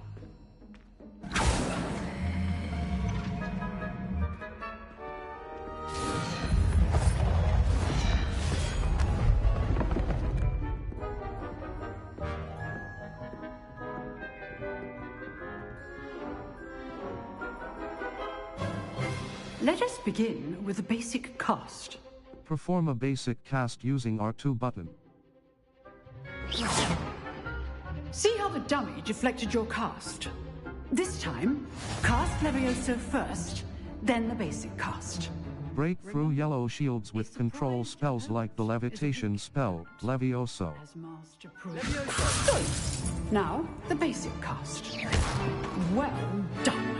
Let us begin with a basic cast. Perform a basic cast using R2 button. See how the dummy deflected your cast? This time, cast Levioso first, then the basic cast. Break through yellow shields with control spells like the levitation spell, Levioso. Good. Now, the basic cast. Well done.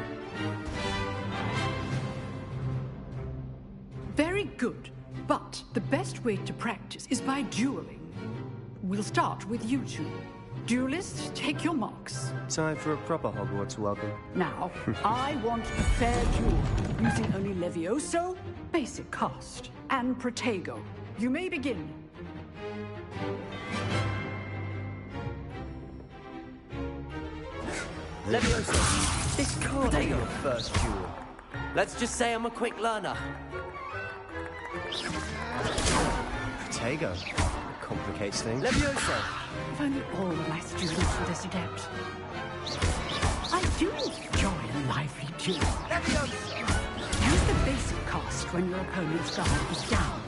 Very good, but the best way to practice is by dueling. We'll start with you two. Duelists, take your marks. Time for a proper Hogwarts welcome. Now, I want a fair duel, using only Levioso, basic cast, and Protego. You may begin. Levioso, this can't be your first duel. Let's just say I'm a quick learner. Protego. Complicates things. Levioso! If only all of my students were this adept. I do enjoy a lively duel. Levioso! Use the basic cast when your opponent's guard is down.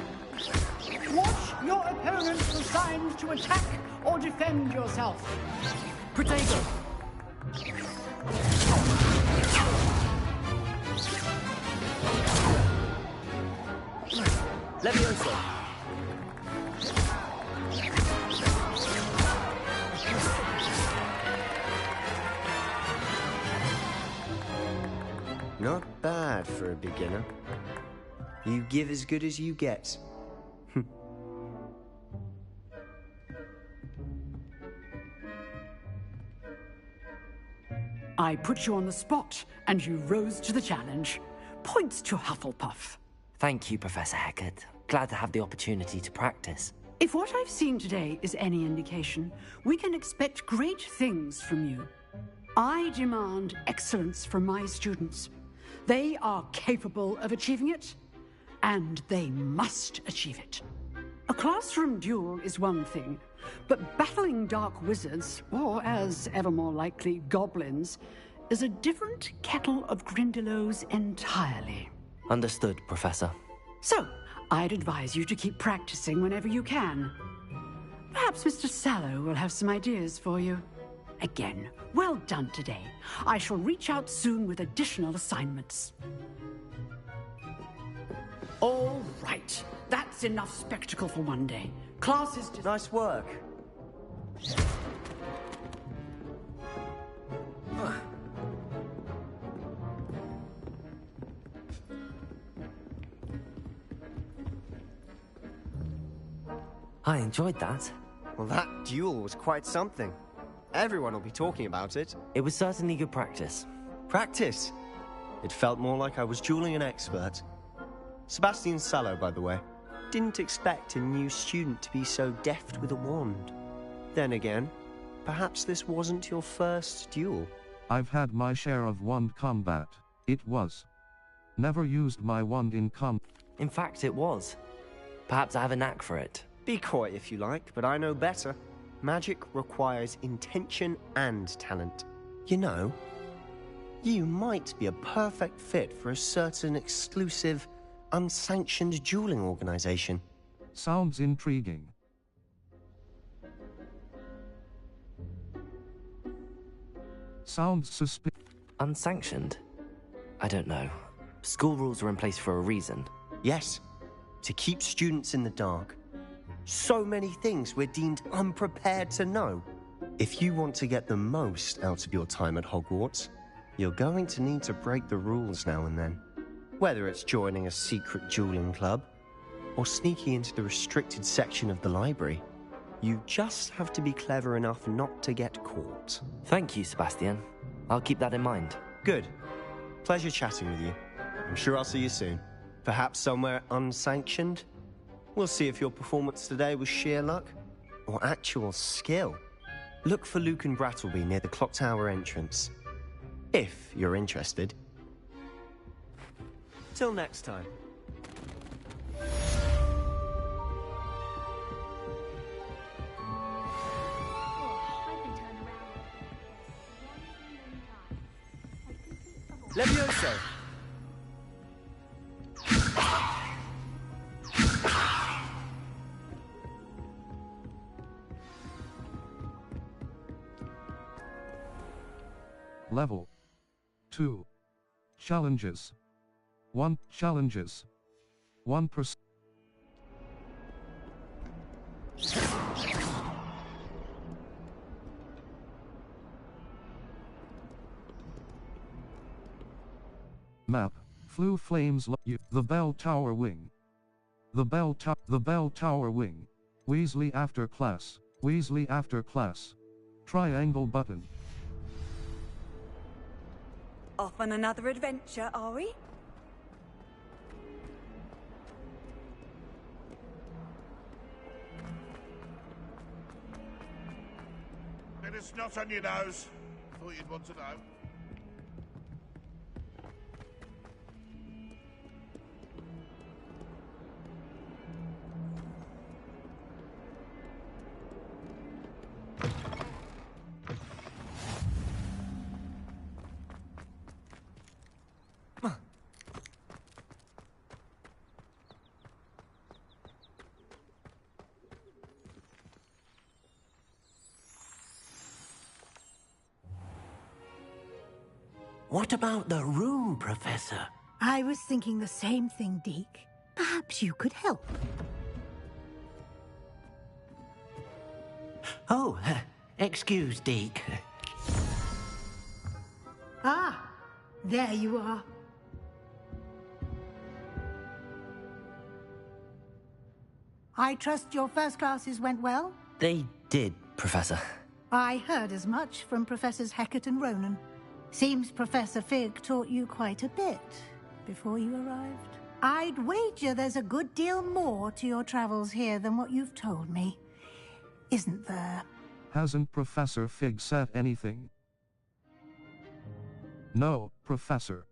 Watch your opponent for signs to attack or defend yourself. Protego! Levioso! Not bad for a beginner. You give as good as you get. I put you on the spot, and you rose to the challenge. Points to Hufflepuff. Thank you, Professor Hecat. Glad to have the opportunity to practice. If what I've seen today is any indication, we can expect great things from you. I demand excellence from my students. They are capable of achieving it, and they must achieve it. A classroom duel is one thing, but battling dark wizards, or as ever more likely, goblins, is a different kettle of Grindylows entirely. Understood, Professor. So, I'd advise you to keep practicing whenever you can. Perhaps Mr. Sallow will have some ideas for you. Again, well done today. I shall reach out soon with additional assignments. All right. That's enough spectacle for one day. Class is... Nice work. I enjoyed that. Well, that duel was quite something. Everyone will be talking about it. It was certainly good practice. Practice? It felt more like I was dueling an expert. Sebastian Sallow, by the way. Didn't expect a new student to be so deft with a wand. Then again, perhaps this wasn't your first duel. I've had my share of wand combat. It was. Never used my wand in In fact, it was. Perhaps I have a knack for it. Be coy if you like, but I know better. Magic requires intention and talent. You know, you might be a perfect fit for a certain exclusive, unsanctioned dueling organization. Sounds intriguing. Sounds suspicious. Unsanctioned? I don't know. School rules are in place for a reason. Yes, to keep students in the dark. So many things we're deemed unprepared to know. If you want to get the most out of your time at Hogwarts, you're going to need to break the rules now and then. Whether it's joining a secret dueling club, or sneaking into the restricted section of the library, you just have to be clever enough not to get caught. Thank you, Sebastian. I'll keep that in mind. Good. Pleasure chatting with you. I'm sure I'll see you soon. Perhaps somewhere unsanctioned? We'll see if your performance today was sheer luck or actual skill. Look for Luke and Brattleby near the clock tower entrance. If you're interested. Till next time. Levioso! Level 2. Challenges. 1 challenges. 1%. Map. Flue flames the bell tower wing. The bell tower wing. Weasley after class. Weasley after class. Triangle button. Off on another adventure, are we? Bit of snot on your nose. Thought you'd want to know. What about the room, Professor? I was thinking the same thing, Deke. Perhaps you could help. Oh, excuse, Deke. Ah, there you are. I trust your first classes went well? They did, Professor. I heard as much from Professors Hecat and Ronan. Seems Professor Fig taught you quite a bit before you arrived. I'd wager there's a good deal more to your travels here than what you've told me. Isn't there? Hasn't Professor Fig said anything? No, Professor.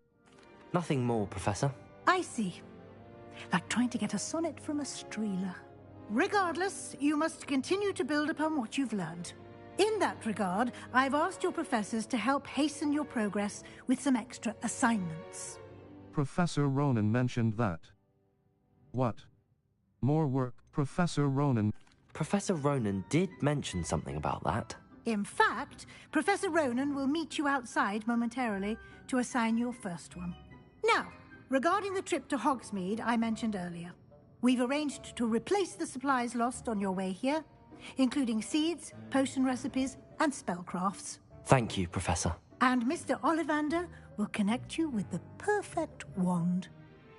Nothing more, Professor. I see. Like trying to get a sonnet from a streeler. Regardless, you must continue to build upon what you've learned. In that regard, I've asked your professors to help hasten your progress with some extra assignments. Professor Ronan mentioned that. What? More work, Professor Ronan. Professor Ronan did mention something about that. In fact, Professor Ronan will meet you outside momentarily to assign your first one. Now, regarding the trip to Hogsmeade I mentioned earlier, we've arranged to replace the supplies lost on your way here, including seeds, potion recipes, and spellcrafts. Thank you, Professor. And Mr. Ollivander will connect you with the perfect wand.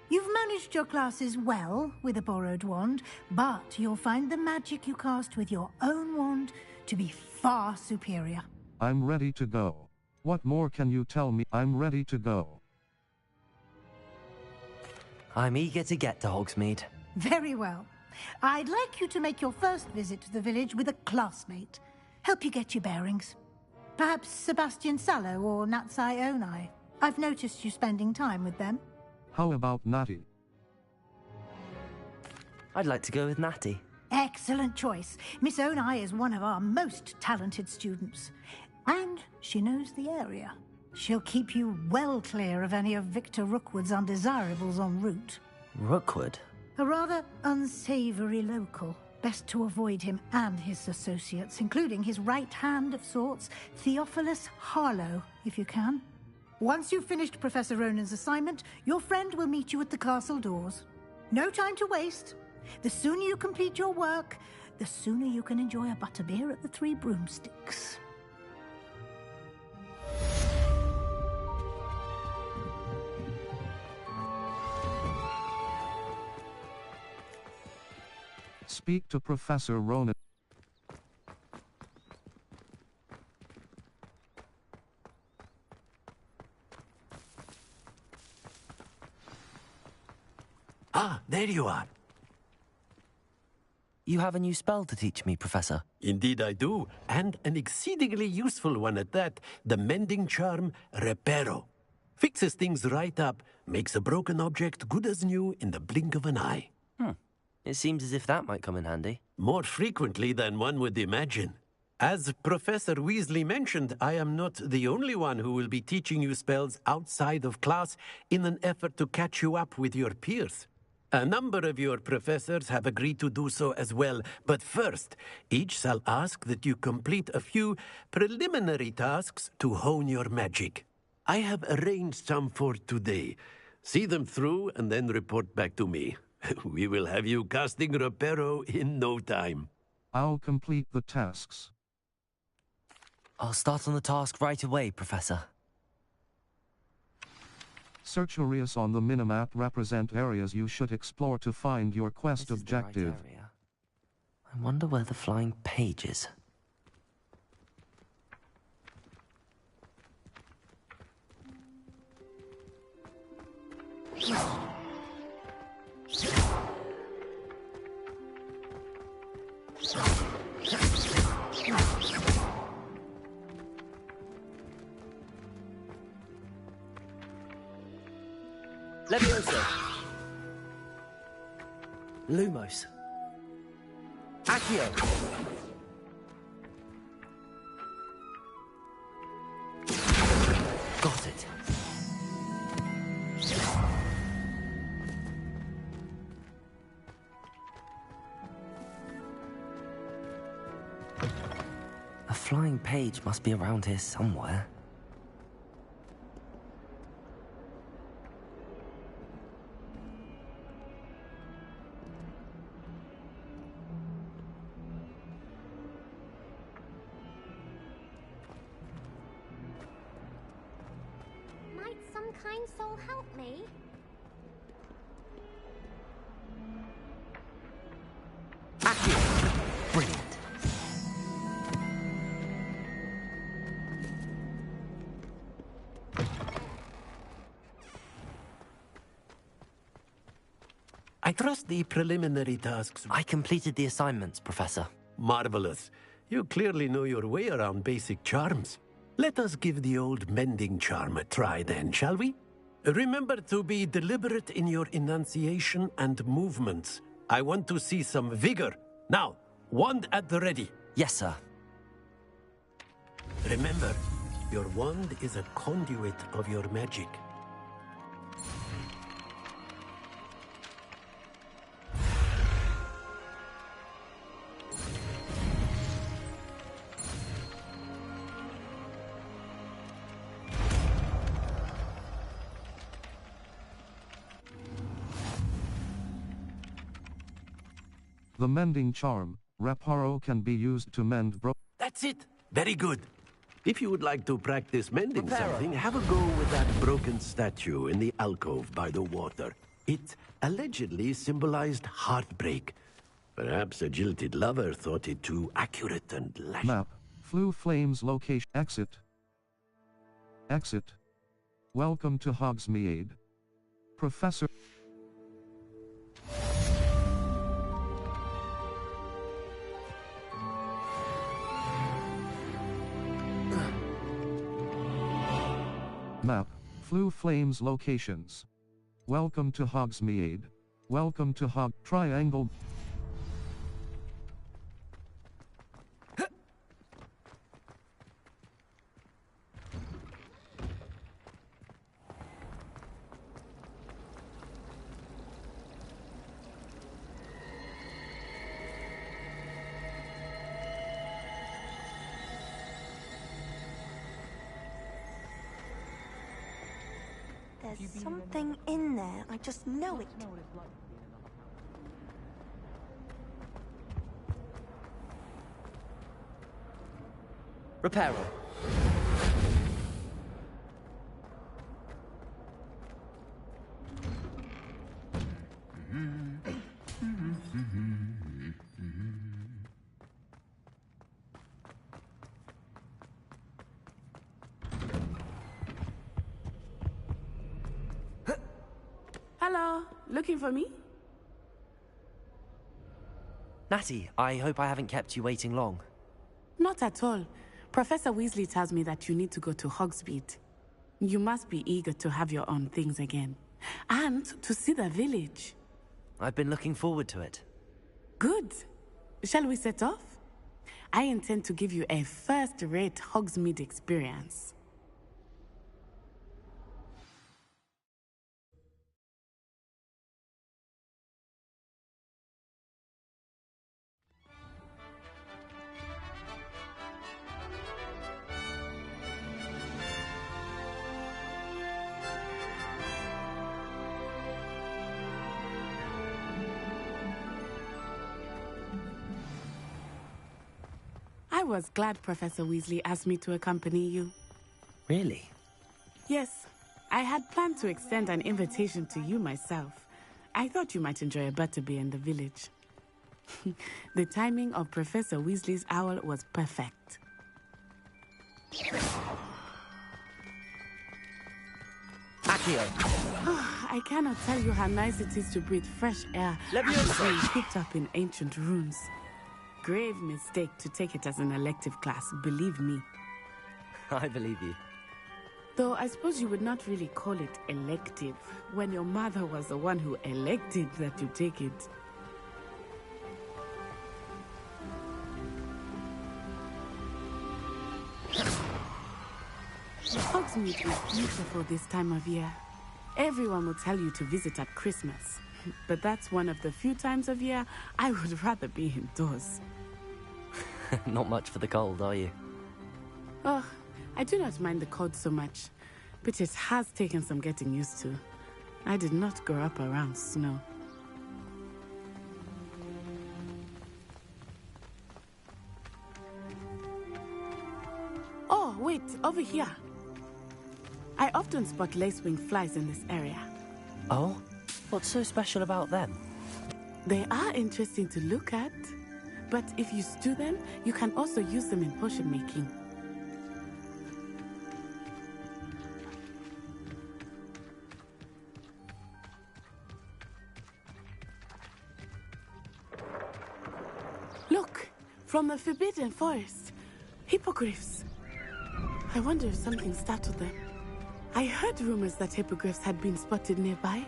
You've managed your classes well with a borrowed wand, but you'll find the magic you cast with your own wand to be far superior. I'm ready to go. What more can you tell me? I'm ready to go. I'm eager to get to Hogsmeade. Very well. I'd like you to make your first visit to the village with a classmate. Help you get your bearings. Perhaps Sebastian Sallow or Natsai Onai. I've noticed you spending time with them. How about Natty? I'd like to go with Natty. Excellent choice. Miss Onai is one of our most talented students. And she knows the area. She'll keep you well clear of any of Victor Rookwood's undesirables en route. Rookwood? A rather unsavory local. Best to avoid him and his associates, including his right hand of sorts, Theophilus Harlow, if you can. Once you've finished Professor Ronan's assignment, your friend will meet you at the castle doors. No time to waste. The sooner you complete your work, the sooner you can enjoy a butterbeer at the Three Broomsticks. Speak to Professor Ronan. Ah, there you are. You have a new spell to teach me, Professor. Indeed I do, and an exceedingly useful one at that. The mending charm, Reparo. Fixes things right up, makes a broken object good as new in the blink of an eye. It seems as if that might come in handy. More frequently than one would imagine. As Professor Weasley mentioned, I am not the only one who will be teaching you spells outside of class in an effort to catch you up with your peers. A number of your professors have agreed to do so as well, but first, each shall ask that you complete a few preliminary tasks to hone your magic. I have arranged some for today. See them through and then report back to me. We will have you casting Reparo in no time. I'll complete the tasks. I'll start on the task right away, Professor. Search areas on the minimap represent areas you should explore to find your quest objective. I wonder where the flying page is. Leviosa. Lumos. Accio. Got it. A flying page must be around here somewhere. kind soul help me? Brilliant. I trust the preliminary tasks. I completed the assignments, Professor. Marvelous. You clearly know your way around basic charms. Let us give the old mending charm a try then, shall we? Remember to be deliberate in your enunciation and movements. I want to see some vigor. Now, wand at the ready. Yes, sir. Remember, your wand is a conduit of your magic. The mending charm, Reparo, can be used to mend That's it. Very good. If you would like to practice mending Reparo. something, have a go with that broken statue in the alcove by the water. It allegedly symbolized heartbreak. Perhaps a jilted lover thought it too accurate and lash. Map. Flu Flames location. Exit. Exit. Welcome to Hogsmeade. Professor. Map. Flu Flames locations. Welcome to Hogsmeade. Welcome to Triangle. There's something in there. I just know it. Reparo. Hello, looking for me? Natty, I hope I haven't kept you waiting long. Not at all. Professor Weasley tells me that you need to go to Hogsmeade. You must be eager to have your own things again. And to see the village. I've been looking forward to it. Good. Shall we set off? I intend to give you a first-rate Hogsmeade experience. I was glad Professor Weasley asked me to accompany you. Really? Yes, I had planned to extend an invitation to you myself. I thought you might enjoy a butterbeer in the village. The timing of Professor Weasley's owl was perfect. Accio. I cannot tell you how nice it is to breathe fresh air after being cooped up in ancient ruins. Grave mistake to take it as an elective class, believe me. I believe you. Though I suppose you would not really call it elective when your mother was the one who elected that you take it. Hogsmeade is beautiful this time of year. Everyone will tell you to visit at Christmas. But that's one of the few times of year I would rather be indoors. Not much for the cold, are you? Oh, I do not mind the cold so much, but it has taken some getting used to. I did not grow up around snow. Oh, wait, over here. I often spot lacewing flies in this area. Oh? What's so special about them? They are interesting to look at, but if you stew them, you can also use them in potion making. Look, from the Forbidden Forest, hippogriffs. I wonder if something startled them. I heard rumors that hippogriffs had been spotted nearby.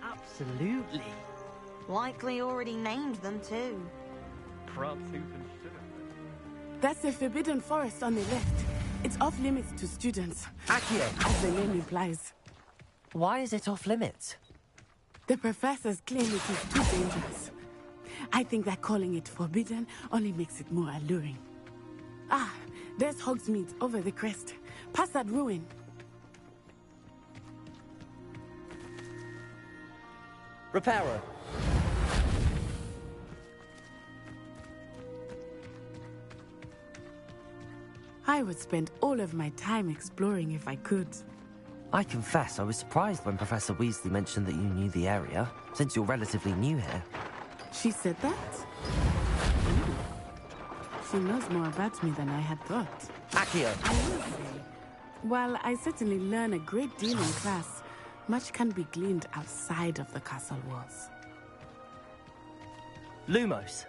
Absolutely. Likely already named them too. That's the Forbidden Forest on the left. It's off limits to students. Accio! As the name implies. Why is it off limits? The professors claim it is too dangerous. I think that calling it forbidden only makes it more alluring. Ah, there's Hogsmeade over the crest. Past that ruin. Reparo. I would spend all of my time exploring if I could. I confess I was surprised when Professor Weasley mentioned that you knew the area, since you're relatively new here. She said that? Ooh. She knows more about me than I had thought. Accio! I will say, while I certainly learn a great deal in class, much can be gleaned outside of the castle walls. Lumos.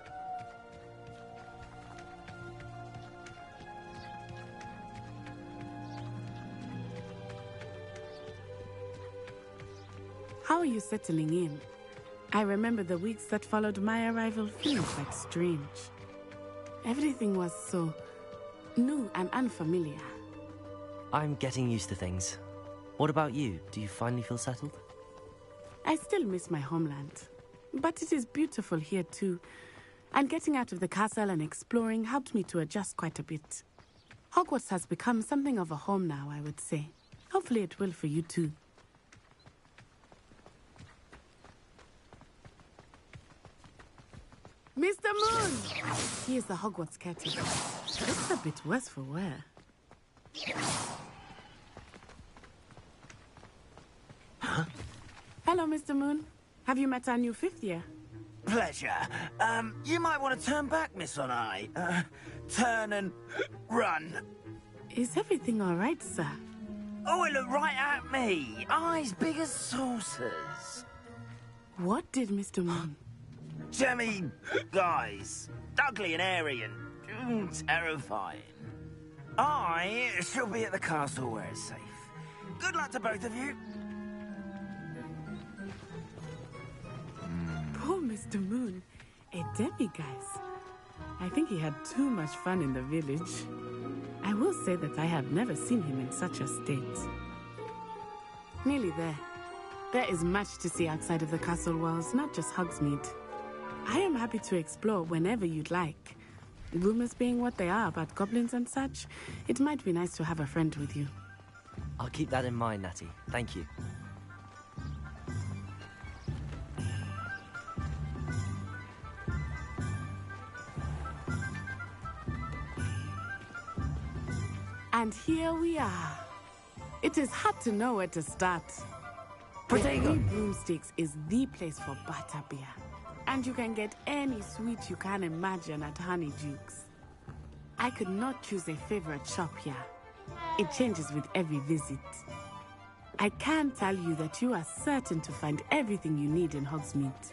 How are you settling in? I remember the weeks that followed my arrival feeling quite strange. Everything was so new and unfamiliar. I'm getting used to things. What about you? Do you finally feel settled? I still miss my homeland, but it is beautiful here too. And getting out of the castle and exploring helped me to adjust quite a bit. Hogwarts has become something of a home now, I would say. Hopefully it will for you too. Mr. Moon! He is the Hogwarts caretaker. This is a bit worse for wear. Huh? Hello, Mr. Moon. Have you met our new fifth year? Pleasure. You might want to turn back, Miss On-Eye. Turn and run. Is everything all right, sir? Oh, it looked right at me. Eyes big as saucers. What did Mr. Moon? Jemmy, guys. Ugly and airy and terrifying. I shall be at the castle where it's safe. Good luck to both of you. Poor Mr. Moon. A demiguise. I think he had too much fun in the village. I will say that I have never seen him in such a state. Nearly there. There is much to see outside of the castle walls, not just Hogsmeade. I am happy to explore whenever you'd like. Rumors being what they are about goblins and such, it might be nice to have a friend with you. I'll keep that in mind, Natty. Thank you. And here we are. It is hard to know where to start. Protego! Broomsticks is the place for butterbeer. And you can get any sweet you can imagine at Honeydukes. I could not choose a favorite shop here. It changes with every visit. I can tell you that you are certain to find everything you need in Hogsmeade.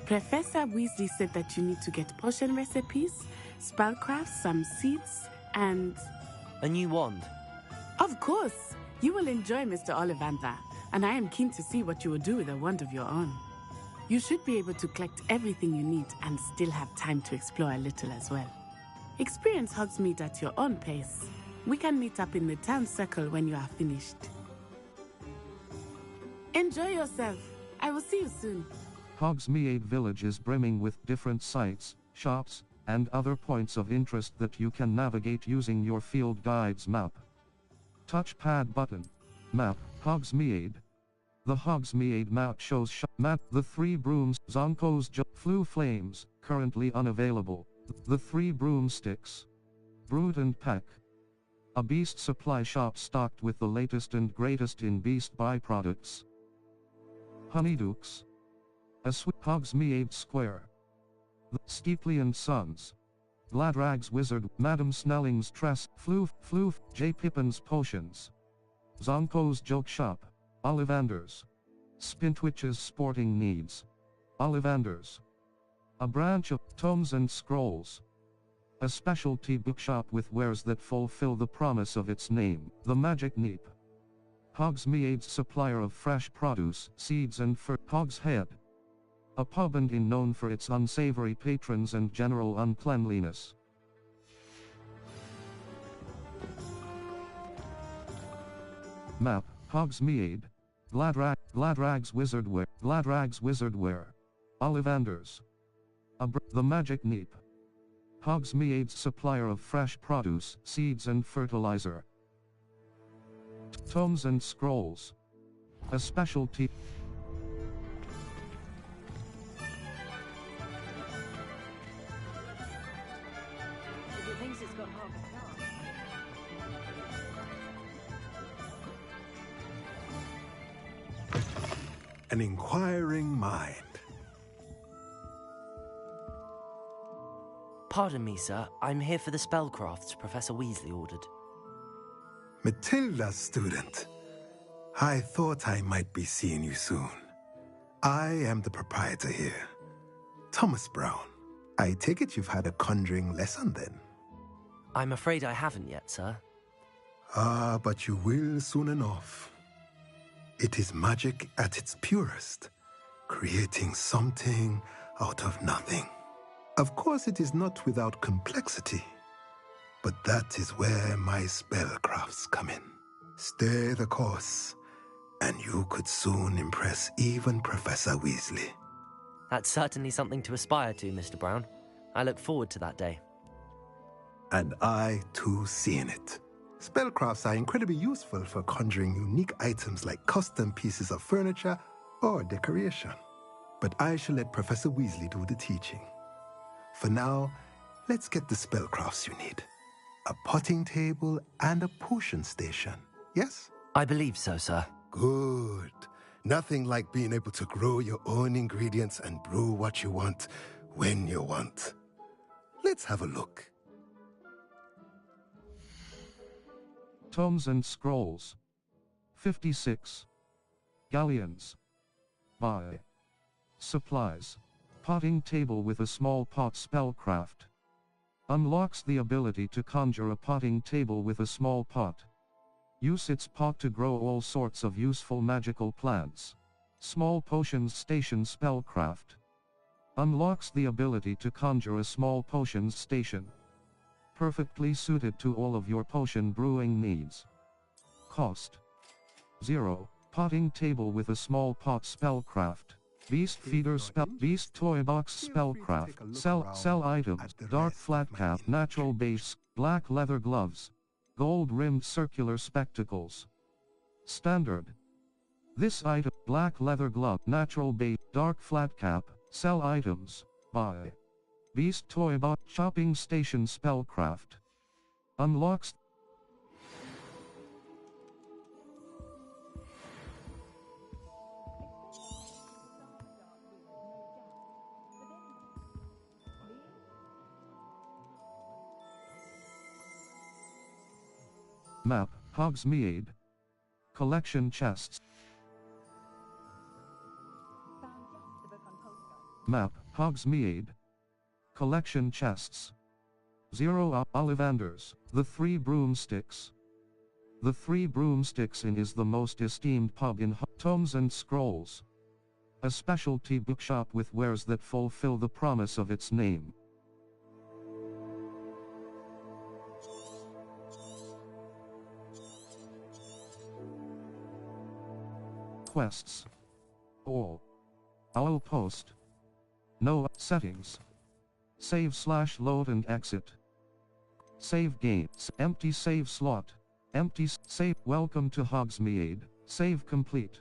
Professor Weasley said that you need to get potion recipes, spellcrafts, some seeds, and... a new wand? Of course! You will enjoy Mr. Ollivander, and I am keen to see what you will do with a wand of your own. You should be able to collect everything you need and still have time to explore a little as well. Experience Hogsmeade at your own pace. We can meet up in the town circle when you are finished. Enjoy yourself. I will see you soon. Hogsmeade Village is brimming with different sights, shops, and other points of interest that you can navigate using your field guide's map. Touchpad button. Map, Hogsmeade. The Hogsmeade map shows map, the 3 brooms, Zonko's Flu Flames, currently unavailable, the 3 broomsticks, Brood and Peck. A beast supply shop stocked with the latest and greatest in beast byproducts. Honeydukes. A Hogsmeade Square. The Steepley and Sons. Gladrag's Wizard, Madam Snelling's Tress, Floof, J. Pippin's Potions. Zonko's Joke Shop. Ollivanders. Spintwitch's Sporting Needs. Ollivanders. A branch of Tomes and Scrolls. A specialty bookshop with wares that fulfill the promise of its name, the Magic Neep. Hogsmeade's supplier of fresh produce, seeds and Hogshead. A pub and inn known for its unsavory patrons and general uncleanliness. Map, Hogsmeade. Gladrag's Wizardware. Ollivanders. The Magic Neep. Hogsmeade's supplier of fresh produce, seeds and fertilizer. Tomes and Scrolls. A specialty. It thinks it's got half a car. An inquiring mind. Pardon me, sir. I'm here for the spellcrafts Professor Weasley ordered. Matilda's student. I thought I might be seeing you soon. I am the proprietor here, Thomas Brown. I take it you've had a conjuring lesson then? I'm afraid I haven't yet, sir. Ah, but you will soon enough. It is magic at its purest, creating something out of nothing. Of course, it is not without complexity, but that is where my spellcrafts come in. Stay the course, and you could soon impress even Professor Weasley. That's certainly something to aspire to, Mr. Brown. I look forward to that day. And I, too, seeing it. Spellcrafts are incredibly useful for conjuring unique items like custom pieces of furniture or decoration. But I shall let Professor Weasley do the teaching. For now, let's get the spellcrafts you need. A potting table and a potion station, yes? I believe so, sir. Good. Nothing like being able to grow your own ingredients and brew what you want when you want. Let's have a look. Tomes and Scrolls. 56. Galleons. Buy. Supplies. Potting table with a small pot spellcraft. Unlocks the ability to conjure a potting table with a small pot. Use its pot to grow all sorts of useful magical plants. Small potions station spellcraft. Unlocks the ability to conjure a small potions station. Perfectly suited to all of your potion brewing needs. Cost. 0. Potting table with a small pot spellcraft. Beast feeder beast toy box spellcraft. Sell items. Dark flat cap. Natural base. Black leather gloves. Gold rimmed circular spectacles. Standard. This item. Black leather glove. Natural base. Dark flat cap. Sell items. Buy. Beast toy box. Shopping station spellcraft. Unlocks. Map, Hogsmeade. Collection chests. Map, Hogsmeade. Collection chests. 0. Ollivanders, the 3 broomsticks. The 3 broomsticks Inn is the most esteemed pub in Tomes and Scrolls. A specialty bookshop with wares that fulfill the promise of its name. Quests. All. Owl post. No settings. Save/load and exit. Save game. Empty save slot. Empty save. Welcome to Hogsmeade. Save complete.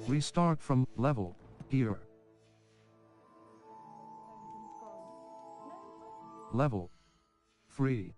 Restart from level. Here. Level 3.